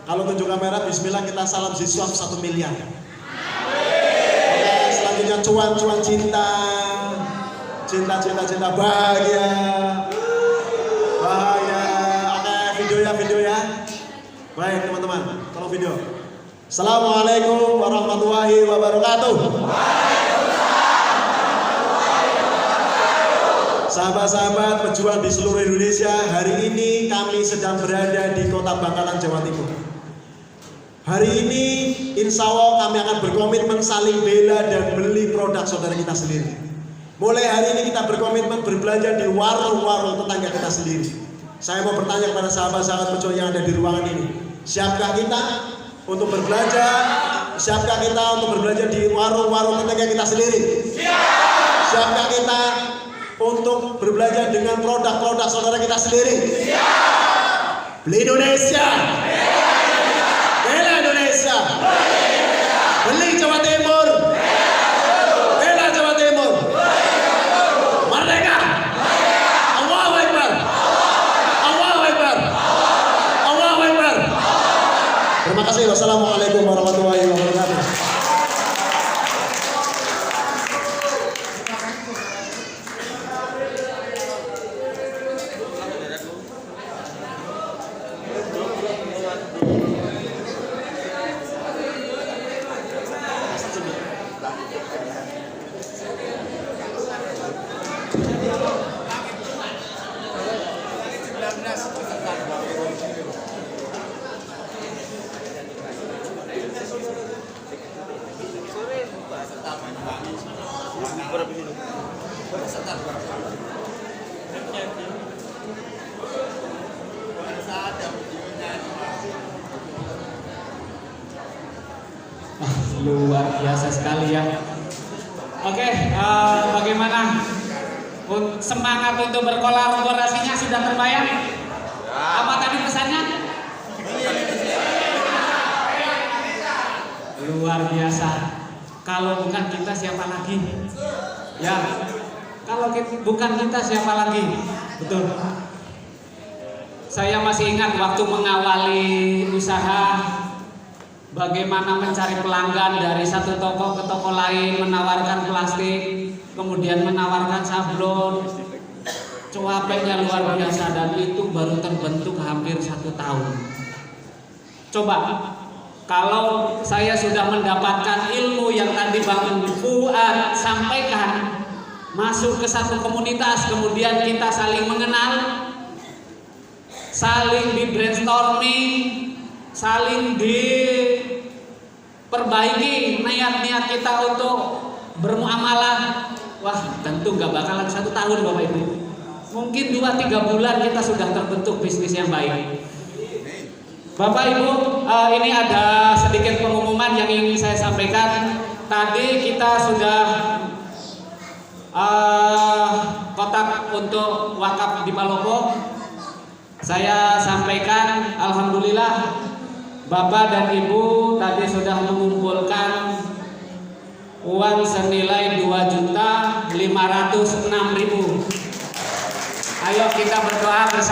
Kalau tunjuk kamera, bismillah kita salam siswa 1 miliar. Oke, selanjutnya cuan cinta. Cinta bahagia. Oke, video ya. Baik teman-teman, tolong video. Assalamualaikum warahmatullahi wabarakatuh. Sahabat-sahabat pejuang di seluruh Indonesia, hari ini kami sedang berada di Kota Bangkalan, Jawa Timur. Hari ini insya Allah kami akan berkomitmen saling bela dan beli produk saudara kita sendiri. Mulai hari ini kita berkomitmen berbelanja di warung-warung tetangga kita sendiri. Saya mau bertanya kepada sahabat-sahabat pejuang yang ada di ruangan ini, siapkah kita untuk berbelanja? Siapkah kita untuk berbelanja di warung-warung tetangga kita sendiri? Siapkah kita untuk berbelanja dengan produk-produk saudara kita sendiri? Beli Indonesia, bela Indonesia, beli Jawa Timur, bela Jawa Timur, merdeka, Allahu Akbar, Allahu Akbar, Allahu Akbar. Terima kasih. Wassalamualaikum warahmatullahi wabarakatuh. Luar biasa sekali ya. Oke, bagaimana semangat untuk berkolaborasinya sudah terbayang? Apa tadi pesannya? Luar biasa. Kalau bukan kita siapa lagi? Ya, kalau bukan kita siapa lagi? Betul. Saya masih ingat waktu mengawali usaha, bagaimana mencari pelanggan dari satu toko ke toko lain, menawarkan plastik, kemudian menawarkan sablon. Cuapenya luar biasa dan itu baru terbentuk hampir 1 tahun. Coba, kalau saya sudah mendapatkan ilmu yang tadi Bang Fuad sampaikan, masuk ke satu komunitas, kemudian kita saling mengenal, saling di brainstorming, saling diperbaiki niat-niat kita untuk bermuamalah. Wah, tentu gak bakalan 1 tahun Bapak Ibu. Mungkin 2-3 bulan kita sudah terbentuk bisnis yang baik. Bapak Ibu, ini ada sedikit pengumuman yang ingin saya sampaikan. Tadi kita sudah kotak untuk wakaf di Palopo. Saya sampaikan, alhamdulillah Bapak dan Ibu tadi sudah mengumpulkan uang senilai 2.506.000. Ayo kita berdoa bersama.